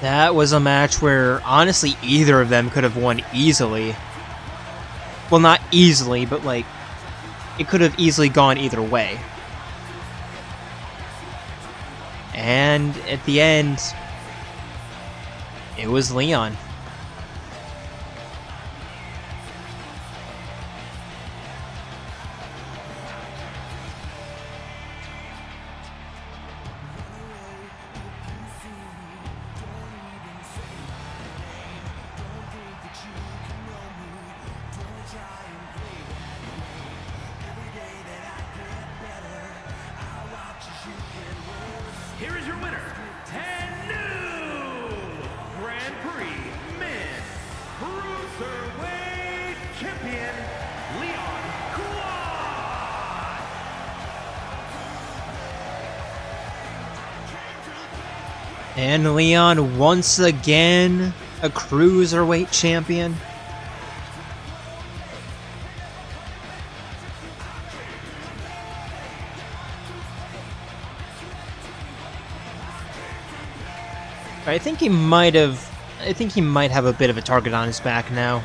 That was a match where, honestly, either of them could have won easily. Well, not easily, but, like, it could have easily gone either way. And at the end, it was Leon. Here is your winner, and new Grand Prix Men's Cruiserweight Champion, Leon Kuwata. And Leon once again a Cruiserweight champion. I think he might have a bit of a target on his back now.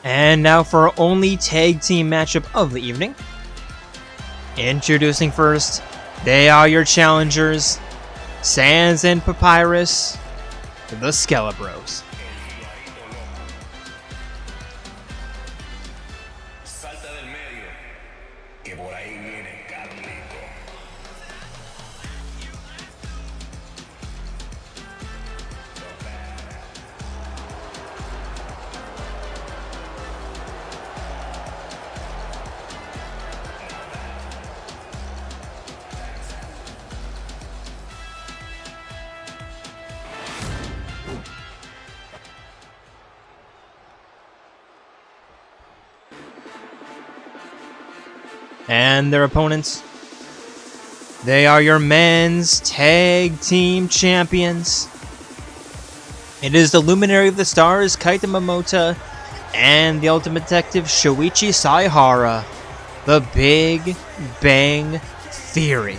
And now for our only tag team matchup of the evening. Introducing first, they are your challengers, Sans and Papyrus, the Skelebros. And their opponents, they are your men's tag team champions. It is the Luminary of the Stars, Kaita Momota, and the Ultimate Detective Shoichi Saihara, the Big Bang Theory.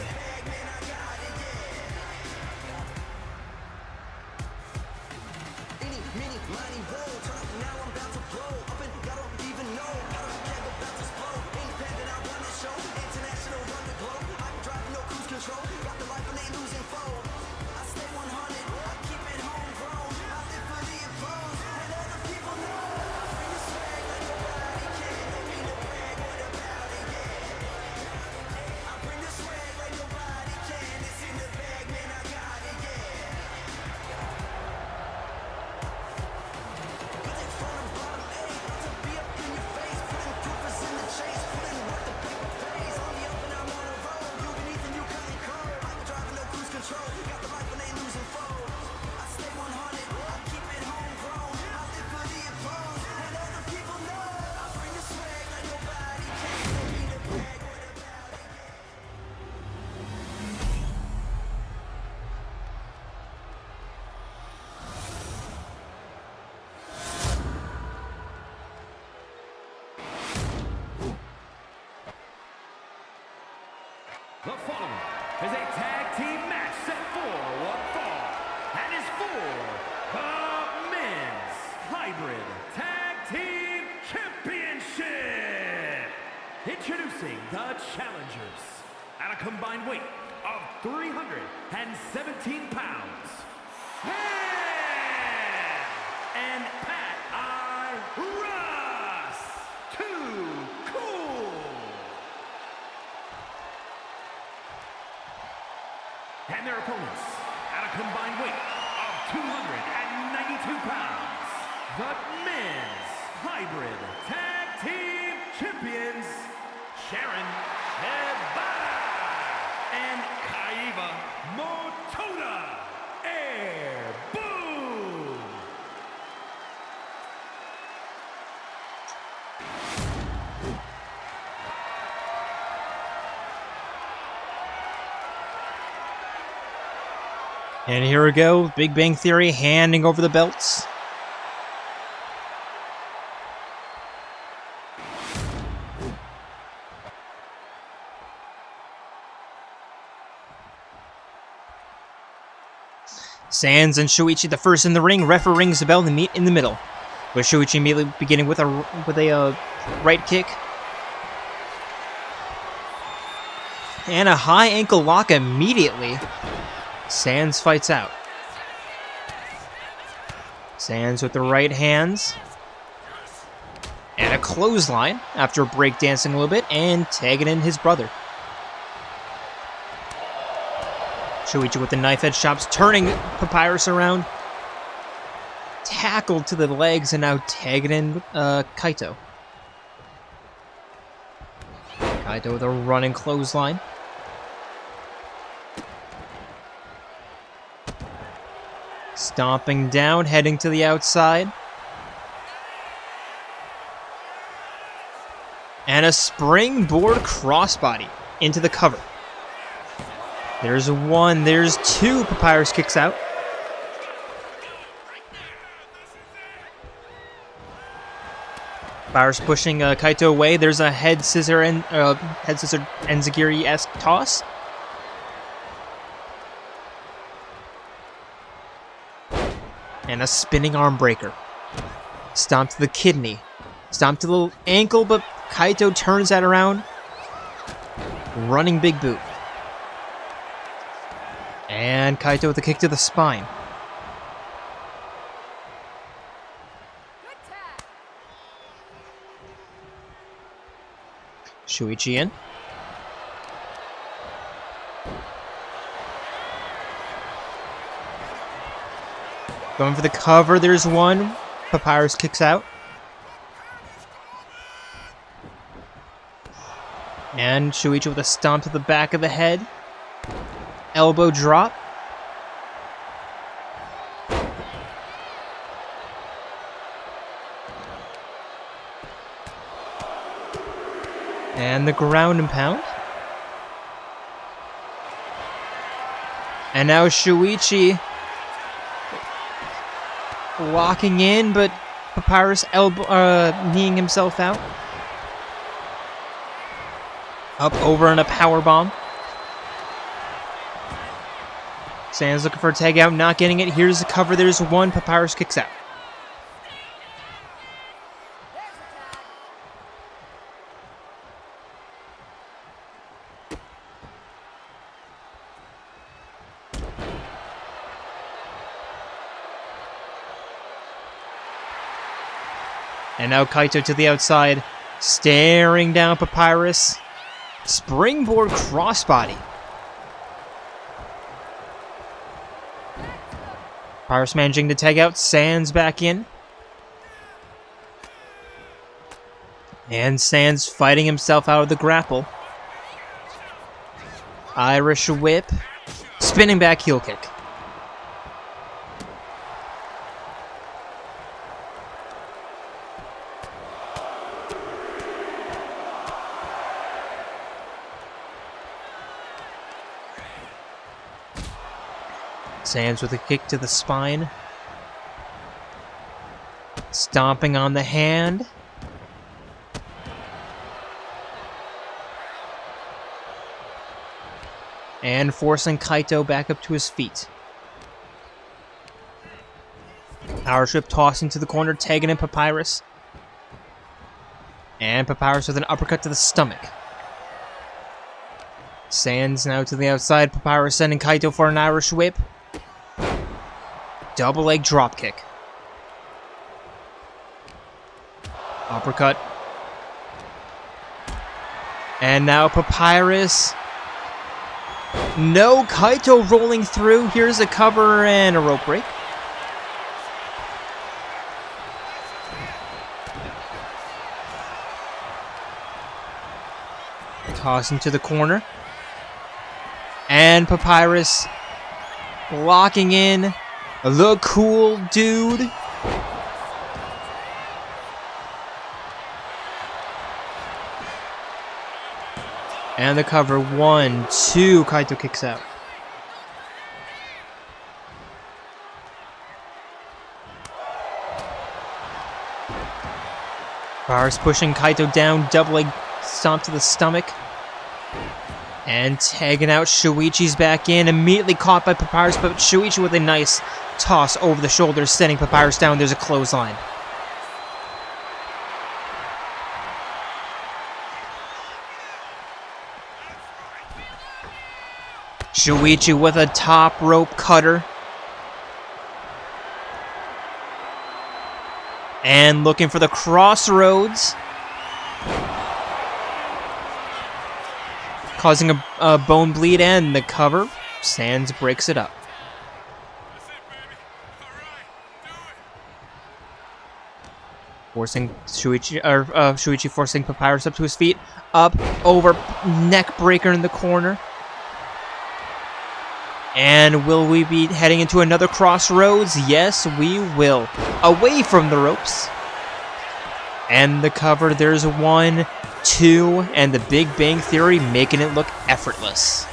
The following is a tag team match set for one fall and is for the Men's Hybrid Tag Team Championship. Introducing the challengers at a combined weight of 317 pounds. And Pat I. Russ. Too cool. And their opponents at a combined weight of 292 pounds. The Men's Hybrid Tag Team Champions, Sharon Shibata and Kaiba Motoda. Air Boom! And here we go, Big Bang Theory handing over the belts. Sans and Shuichi the first in the ring. Referee rings the bell to meet in the middle, with Shuichi immediately beginning with a right kick. And a high ankle lock immediately. Sans fights out. Sans with the right hands. And a clothesline after breakdancing a little bit and tagging in his brother. Shuichi with the knife edge chops, turning Papyrus around. Tackled to the legs and now tagging in Kaito. Kaito with a running clothesline. Stomping down, heading to the outside. And a springboard crossbody into the cover. There's one, there's two. Papyrus kicks out. Papyrus pushing Kaito away. There's a head scissor and enzigiri-esque toss. And a spinning arm breaker. Stomp to the kidney. Stomp to the little ankle, but Kaito turns that around. Running big boot. And Kaito with a kick to the spine. Shuichi in. Going for the cover, there's one. Papyrus kicks out. And Shuichi with a stomp to the back of the head. Elbow drop. And the ground and pound. And now Shuichi locking in, but Papyrus kneeing himself out. Up over and a power bomb. Sans looking for a tag out, not getting it. Here's the cover. There's one. Papyrus kicks out. And now Kaito to the outside, staring down Papyrus. Springboard crossbody. Papyrus managing to tag out, Sans back in. And Sans fighting himself out of the grapple. Irish whip. Spinning back heel kick. Sans with a kick to the spine. Stomping on the hand. And forcing Kaito back up to his feet. Power Trip tossing to the corner, tagging in Papyrus. And Papyrus with an uppercut to the stomach. Sans now to the outside. Papyrus sending Kaito for an Irish whip. Double leg dropkick. Uppercut. And now Papyrus. No, Kaito rolling through. Here's a cover and a rope break. Toss into the corner. And Papyrus locking in. The cool dude. And the cover. 1, 2. Kaito kicks out. Papyrus pushing Kaito down. Double leg stomp to the stomach. And tagging out. Shuichi's back in. Immediately caught by Papyrus, but Shuichi with a nice toss over the shoulders, sending Papyrus down. There's a clothesline. Shuichi with a top rope cutter. And looking for the crossroads. Causing a bone bleed and the cover. Sans breaks it up. Forcing Shuichi forcing Papyrus up to his feet. Up, over, neck breaker in the corner. And will we be heading into another crossroads? Yes, we will. Away from the ropes. And the cover, there's 1, 2, and the Big Bang Theory making it look effortless.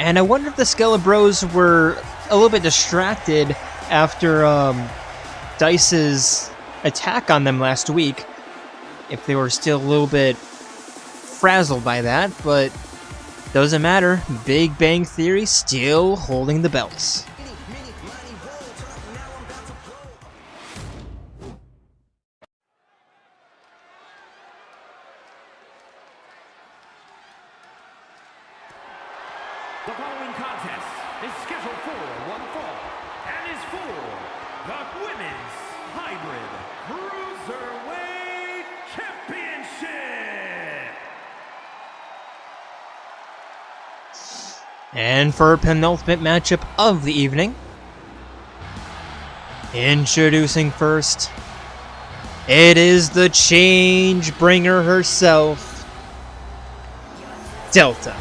And I wonder if the Skelebros were a little bit distracted after Dice's attack on them last week. If they were still a little bit frazzled by that, but doesn't matter. Big Bang Theory still holding the belts. The following contest is scheduled for one fall and is for the Women's Hybrid Cruiserweight Championship. And for our penultimate matchup of the evening, introducing first, it is the change bringer herself, Delta.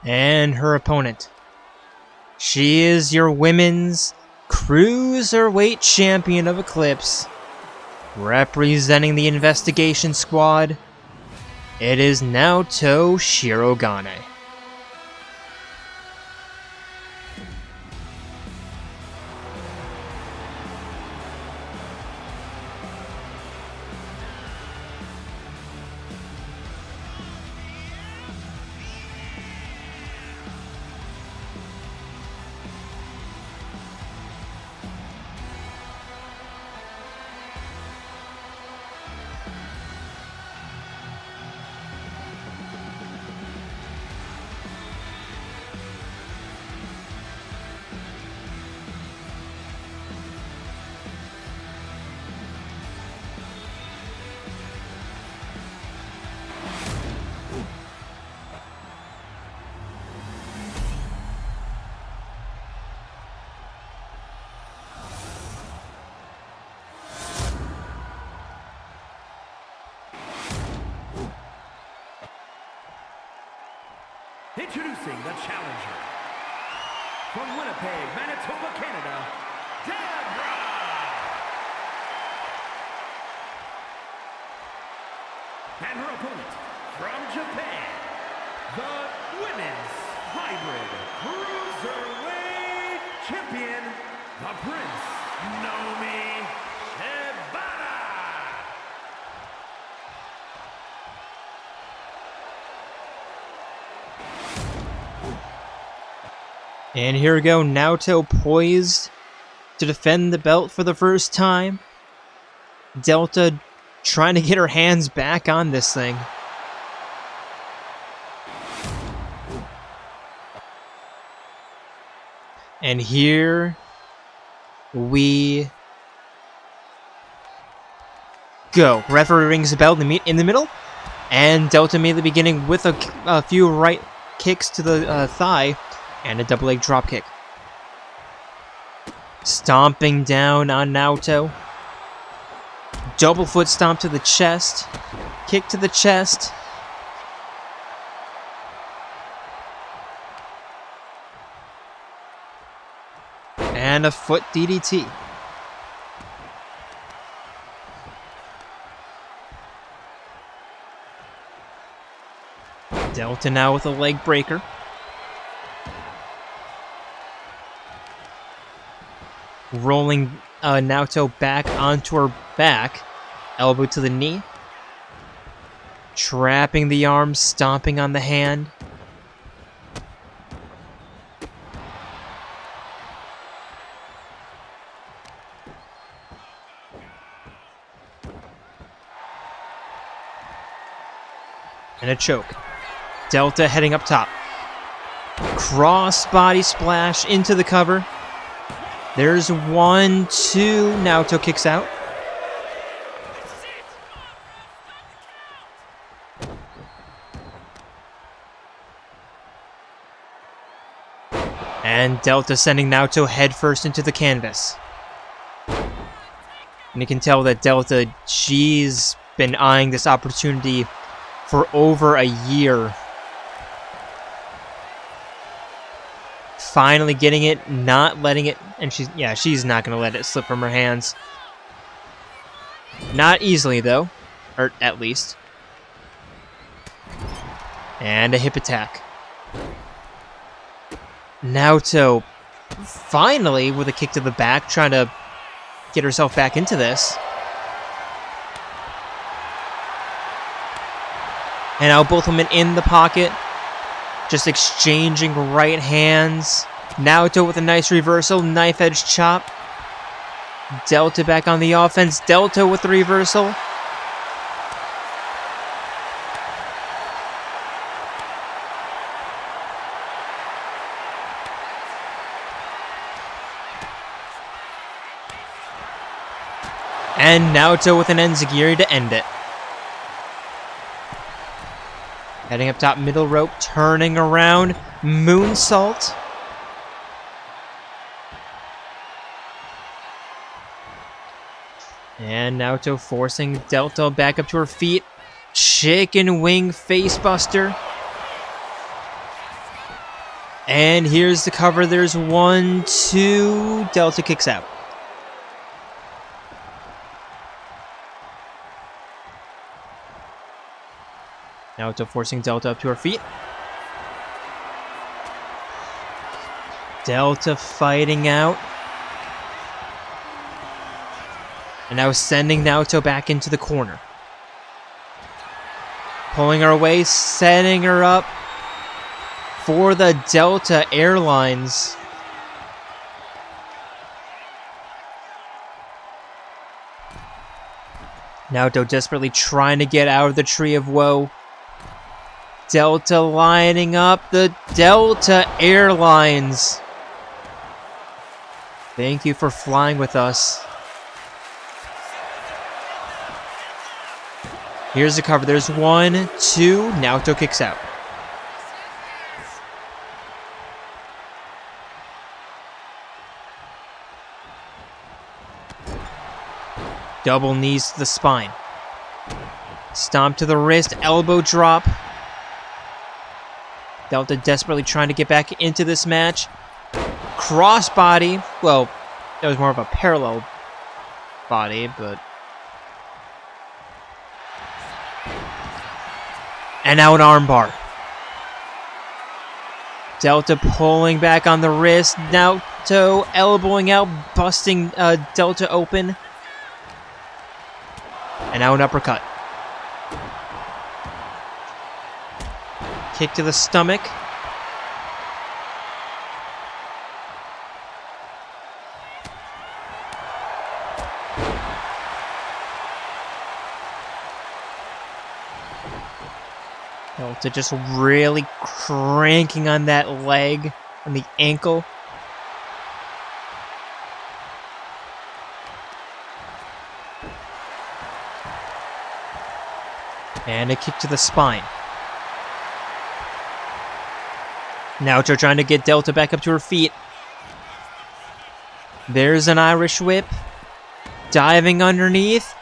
And her opponent. She is your women's Cruiserweight champion of Eclipse, representing the investigation squad. It is Naoto Shirogane. Introducing the challenger from Winnipeg, Manitoba, Canada, Debra! And her opponent from Japan, the Women's Hybrid Cruiserweight Champion, the Prince Naomi Shibata! And here we go, Naoto poised to defend the belt for the first time. Delta trying to get her hands back on this thing. And here we go. Referee rings the bell in the middle, and Delta immediately beginning with a few right kicks to the thigh and a double leg drop kick. Stomping down on Naoto. Double foot stomp to the chest. Kick to the chest. And a foot DDT. Delta now with a leg breaker. Rolling Naoto back onto her back. Elbow to the knee. Trapping the arm, stomping on the hand. And a choke. Delta heading up top. Cross body splash into the cover. There's 1, 2. Naoto kicks out. And Delta sending Naoto headfirst into the canvas. And you can tell that Delta, she's been eyeing this opportunity for over a year. Finally getting it, not letting it, and she's not going to let it slip from her hands. Not easily though, or at least. And a hip attack. Naoto finally with a kick to the back, trying to get herself back into this. And now both women in the pocket, just exchanging right hands. Naoto with a nice reversal, knife edge chop. Delta back on the offense. Delta with the reversal. And Naoto with an enziguri to end it. Heading up top, middle rope, turning around, moonsault. And Naoto forcing Delta back up to her feet. Chicken wing facebuster. And here's the cover. There's 1, 2. Delta kicks out. Naoto forcing Delta up to her feet. Delta fighting out. And now sending Naoto back into the corner. Pulling her away, setting her up for the Delta Airlines. Naoto desperately trying to get out of the Tree of Woe. Delta lining up the Delta Airlines. Thank you for flying with us. Here's the cover. There's 1, 2. Naoto kicks out. Double knees to the spine. Stomp to the wrist. Elbow drop. Delta desperately trying to get back into this match. Crossbody. Well, that was more of a parallel body, but... And now an armbar. Delta pulling back on the wrist. Naoto elbowing out, busting Delta open. And now an uppercut. Kick to the stomach. Delta just really cranking on that leg, on the ankle. And a kick to the spine. Naoto trying to get Delta back up to her feet. There's an Irish whip. Diving underneath.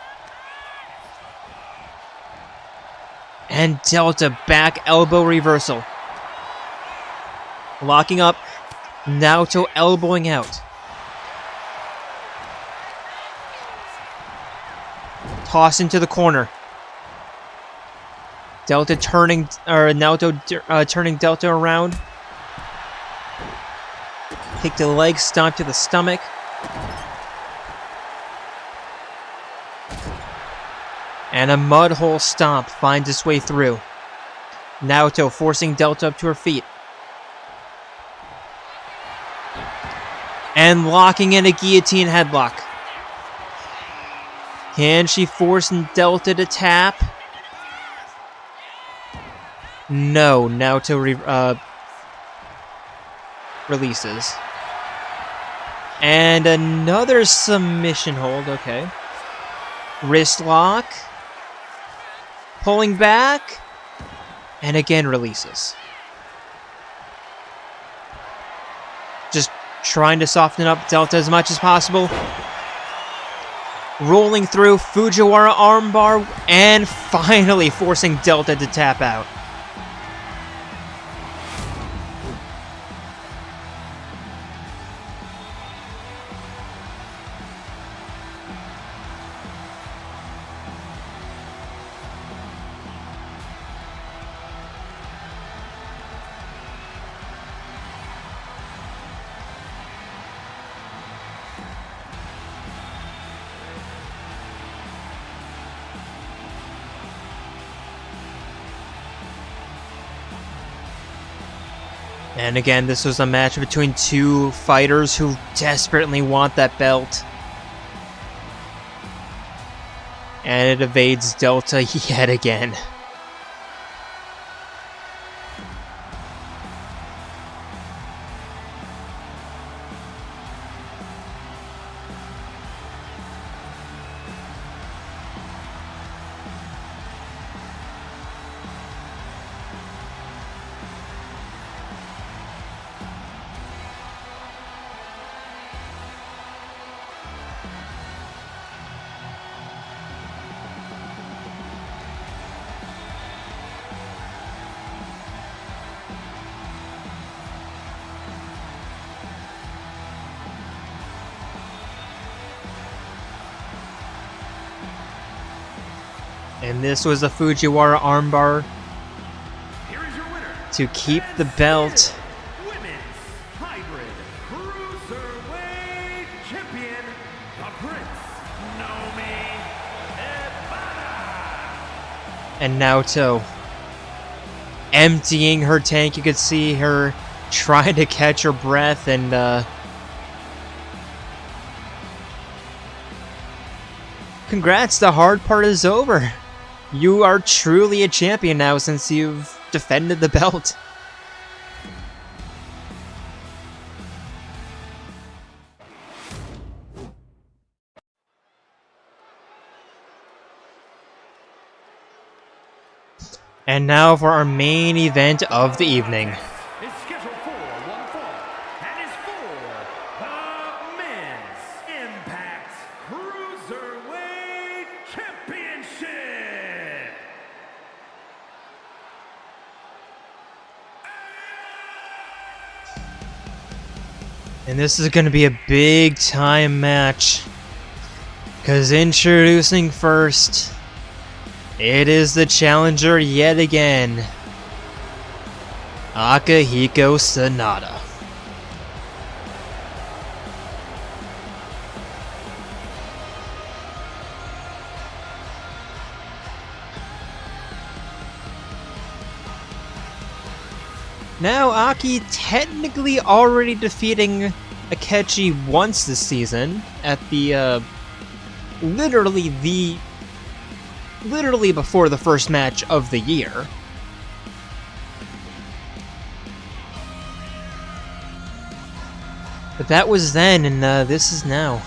And Delta back elbow reversal. Locking up. Naoto elbowing out. Toss into the corner. Naoto turning Delta around. Kick to the leg, stomp to the stomach. And a mud hole stomp finds its way through. Naoto forcing Delta up to her feet. And locking in a guillotine headlock. Can she force Delta to tap? No, Naoto releases. And another submission hold, okay. Wrist lock. Pulling back. And again releases. Just trying to soften up Delta as much as possible. Rolling through Fujiwara armbar and finally forcing Delta to tap out. And again, this was a match between two fighters who desperately want that belt. And it evades Delta yet again. And this was a Fujiwara armbar to keep the belt. Women's hybrid Cruiserweight champion, the Prince Naomi Ebata. And Naoto emptying her tank. You could see her trying to catch her breath and congrats, the hard part is over. You are truly a champion now since you've defended the belt. And now for our main event of the evening. Is scheduled for one fall and is for the Men's Impact Cruiserweight Championship. And this is going to be a big time match. Because introducing first, it is the challenger yet again, Akihiko Sanada. Now, Aki technically already defeating Akechi once this season at the, literally before the first match of the year. But that was then, and this is now.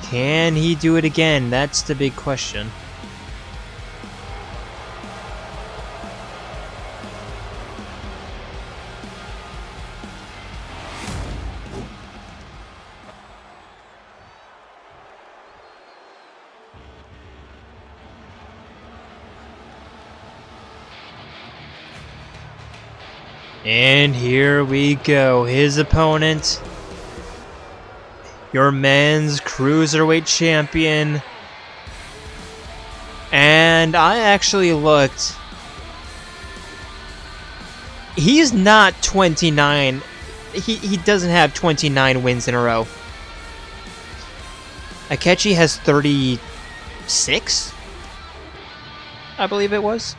Can he do it again? That's the big question. And here we go. His opponent, your men's Cruiserweight champion. And I actually looked. He's not 29. He doesn't have 29 wins in a row. Akechi has 36, I believe it was.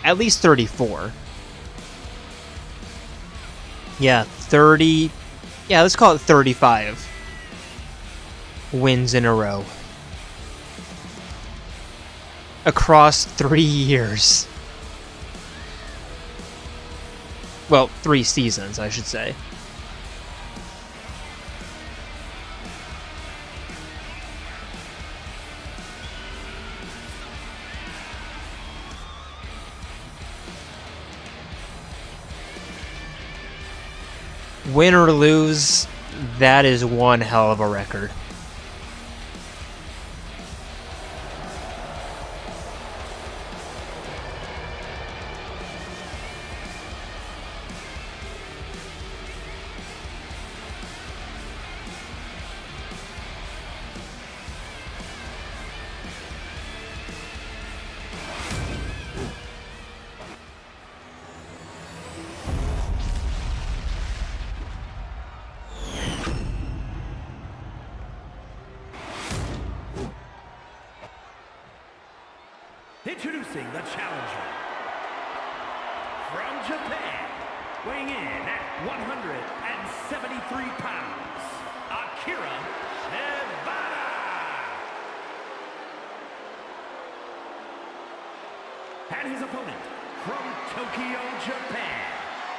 At least 34. Yeah, 30. Yeah, let's call it 35 wins in a row. across 3 years. Well, 3 seasons, I should say. Win or lose, that is one hell of a record. Introducing the challenger from Japan, weighing in at 173 pounds, Akira Shibata. And his opponent from Tokyo, Japan,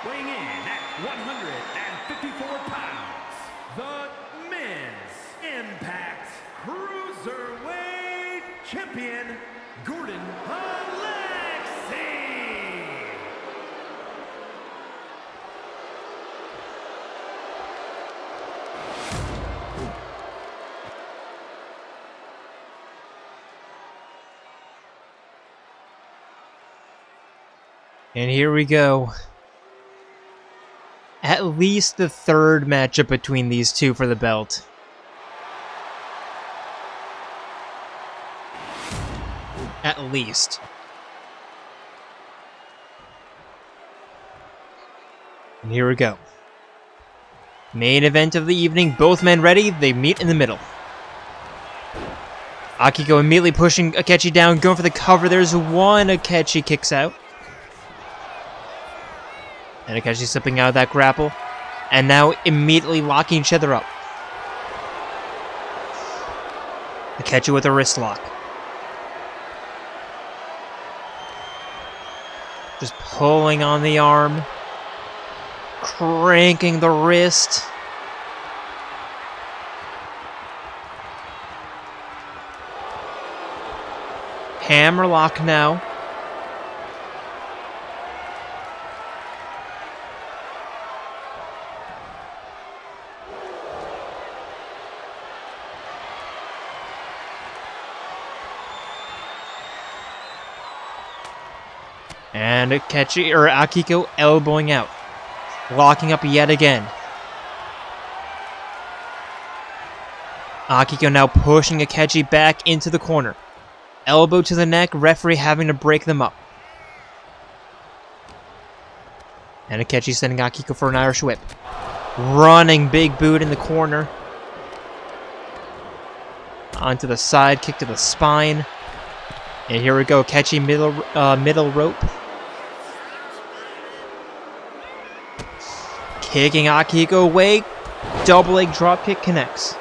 weighing in at 154 pounds, the Men's Impact Cruiserweight Champion, Gordon Alexi! And here we go. At least the third matchup between these two for the belt. At least. And here we go. Main event of the evening, both men ready, they meet in the middle. Akihiko immediately pushing Akechi down, going for the cover, there's one, Akechi kicks out. And Akechi slipping out of that grapple, and now immediately locking each other up. Akechi with a wrist lock. Just pulling on the arm, cranking the wrist. Hammerlock now. And Akihiko elbowing out. Locking up yet again. Akihiko now pushing Akechi back into the corner. Elbow to the neck, referee having to break them up. And Akechi sending Akihiko for an Irish whip. Running big boot in the corner. Onto the side, kick to the spine. And here we go, Akechi middle rope. Kicking Akihiko away. Double leg dropkick connects.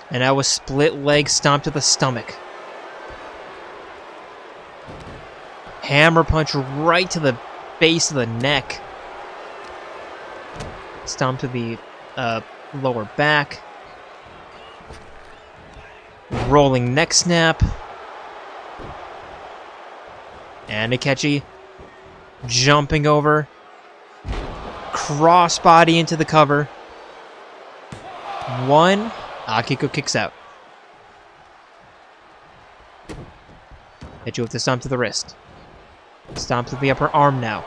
And now a split leg stomp to the stomach. Hammer punch right to the base of the neck. Stomp to the lower back. Rolling neck snap. And Akechi jumping over. Crossbody into the cover. One. Akihiko kicks out. Akechi with the stomp to the wrist. Stomp to the upper arm now.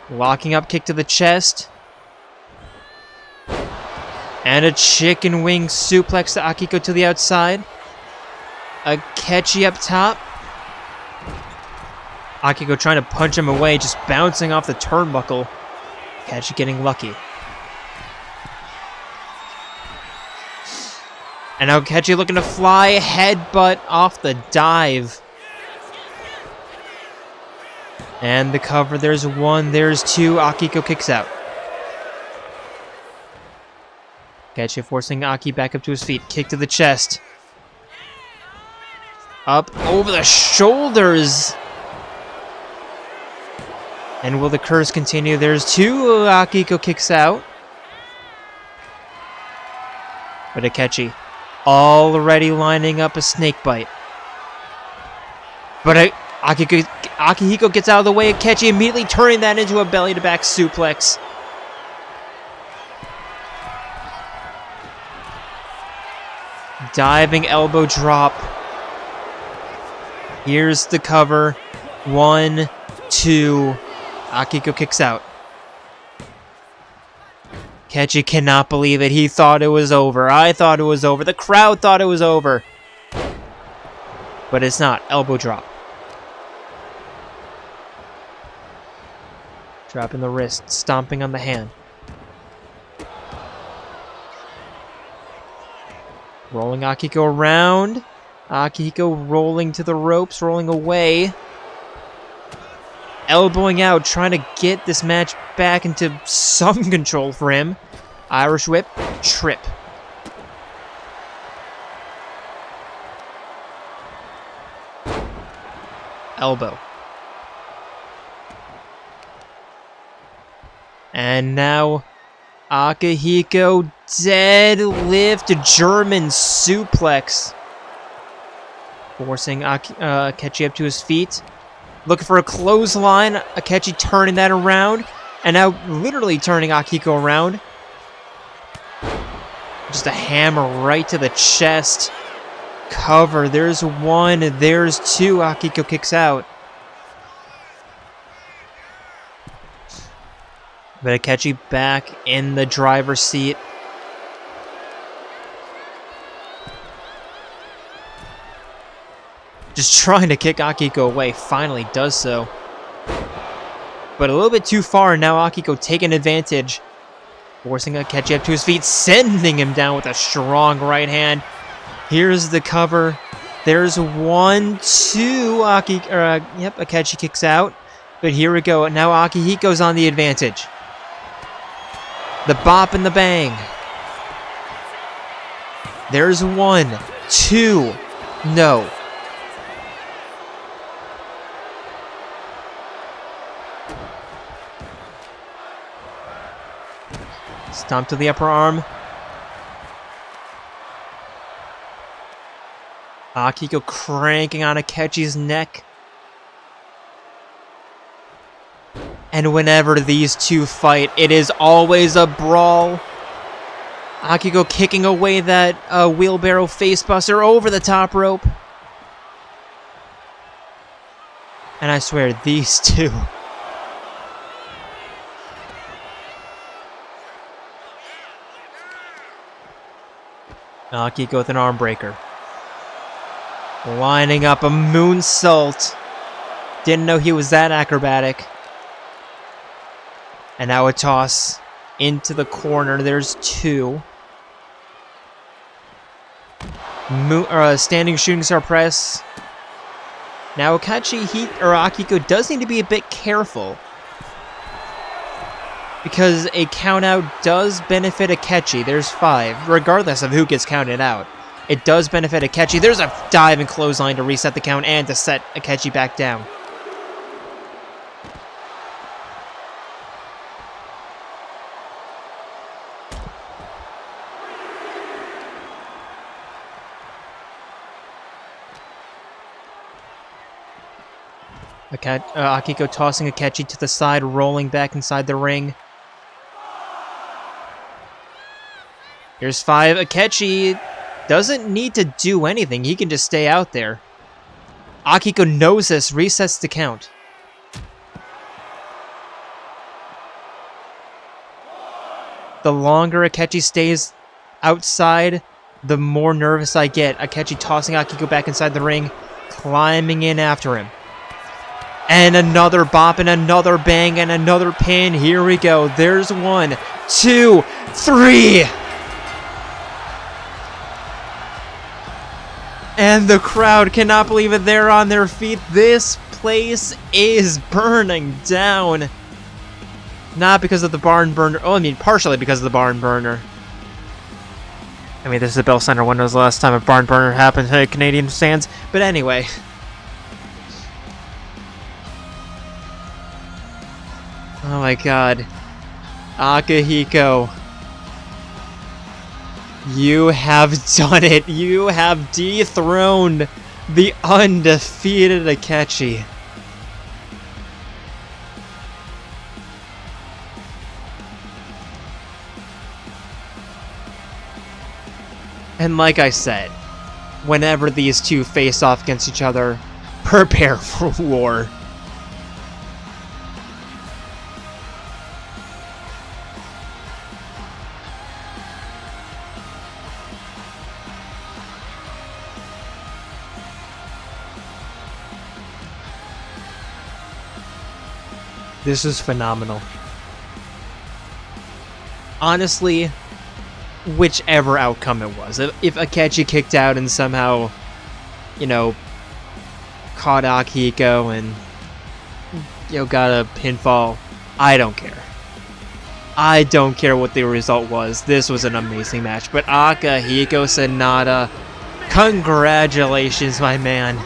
Locking up kick to the chest. And a chicken wing suplex to Akihiko to the outside. Akechi up top. Akihiko trying to punch him away, just bouncing off the turnbuckle. Akechi getting lucky. And now Akechi looking to fly, headbutt off the dive. And the cover, there's one, there's two, Akihiko kicks out. Akechi forcing Aki back up to his feet. Kick to the chest. Up over the shoulders. And will the curse continue? There's two. Akihiko kicks out. But Akechi already lining up a snake bite. But Akihiko gets out of the way. Akechi immediately turning that into a belly-to-back suplex. Diving elbow drop. Here's the cover. 1, 2. Akihiko kicks out. Akechi cannot believe it. He thought it was over. I thought it was over. The crowd thought it was over. But it's not. Elbow drop. Dropping the wrist. Stomping on the hand. Rolling Akihiko around. Akihiko rolling to the ropes, rolling away. Elbowing out, trying to get this match back into some control for him. Irish whip, trip. Elbow. And now Akihiko deadlift German suplex. Forcing Akechi up to his feet. Looking for a clothesline. Akechi turning that around. And now literally turning Akihiko around. Just a hammer right to the chest. Cover. There's 1. There's 2. Akihiko kicks out. But Akechi back in the driver's seat. Just trying to kick Akihiko away. Finally does so. But a little bit too far. Now Akihiko taking advantage. Forcing Akechi up to his feet. Sending him down with a strong right hand. Here's the cover. There's 1, 2. Akechi kicks out. But here we go. Now Akihiko's on the advantage. The bop and the bang. There's 1, 2. No. Stomp to the upper arm. Akihiko cranking on Akechi's neck. And whenever these two fight, it is always a brawl. Akihiko kicking away that wheelbarrow facebuster over the top rope. And I swear, these two. Akihiko with an arm breaker. Lining up a moonsault. Didn't know he was that acrobatic. And now a toss into the corner. There's 2. Standing shooting star press. Now Akihiko does need to be a bit careful. Because a count out does benefit Akechi. There's 5, regardless of who gets counted out. It does benefit Akechi. There's a diving clothesline to reset the count and to set Akechi back down. Akihiko tossing Akechi to the side, rolling back inside the ring. Here's 5. Akechi doesn't need to do anything. He can just stay out there. Akihiko knows this, resets the count. The longer Akechi stays outside, the more nervous I get. Akechi tossing Akihiko back inside the ring, climbing in after him. And another bop and another bang and another pin. Here we go. There's 1, 2, 3. And the crowd cannot believe it. They're on their feet. This place is burning down. Not because of the barn burner. Oh, I mean, partially because of the barn burner. I mean, this is the Bell Center. When was the last time a barn burner happened to Canadian stands? But anyway. Oh my god. Akihiko. You have done it. You have dethroned the undefeated Akechi. And like I said, whenever these two face off against each other, prepare for war. This is phenomenal. Honestly, whichever outcome it was. If Akechi kicked out and somehow, you know, caught Akihiko and, you know, got a pinfall, I don't care. I don't care what the result was. This was an amazing match. But Akihiko Sanada, congratulations, my man.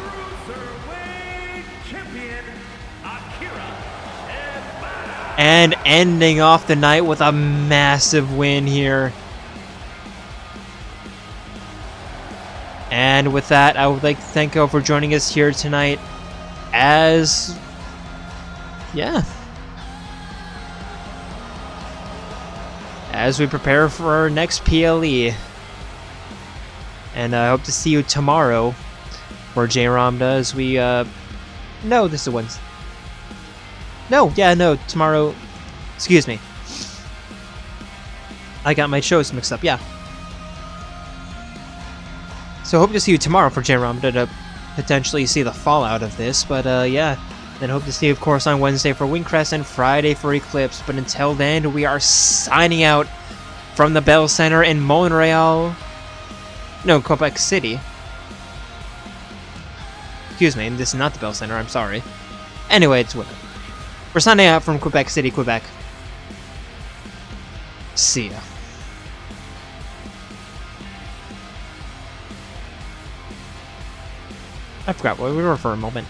And ending off the night with a massive win here. And with that, I would like to thank you for joining us here tonight as we prepare for our next PLE. And I hope to see you tomorrow for Jayromada as we, no, this is Wednesday. No, tomorrow, excuse me. I got my shows mixed up, yeah. So hope to see you tomorrow for Jayromada to potentially see the fallout of this, but yeah. Then hope to see you, of course, on Wednesday for Wingcrest and Friday for Eclipse. But until then, we are signing out from the Bell Center in Montreal. No, Quebec City. Excuse me, this is not the Bell Center, I'm sorry. Anyway, it's whatever. We're signing out from Quebec City, Quebec. See ya. I forgot what we were for a moment.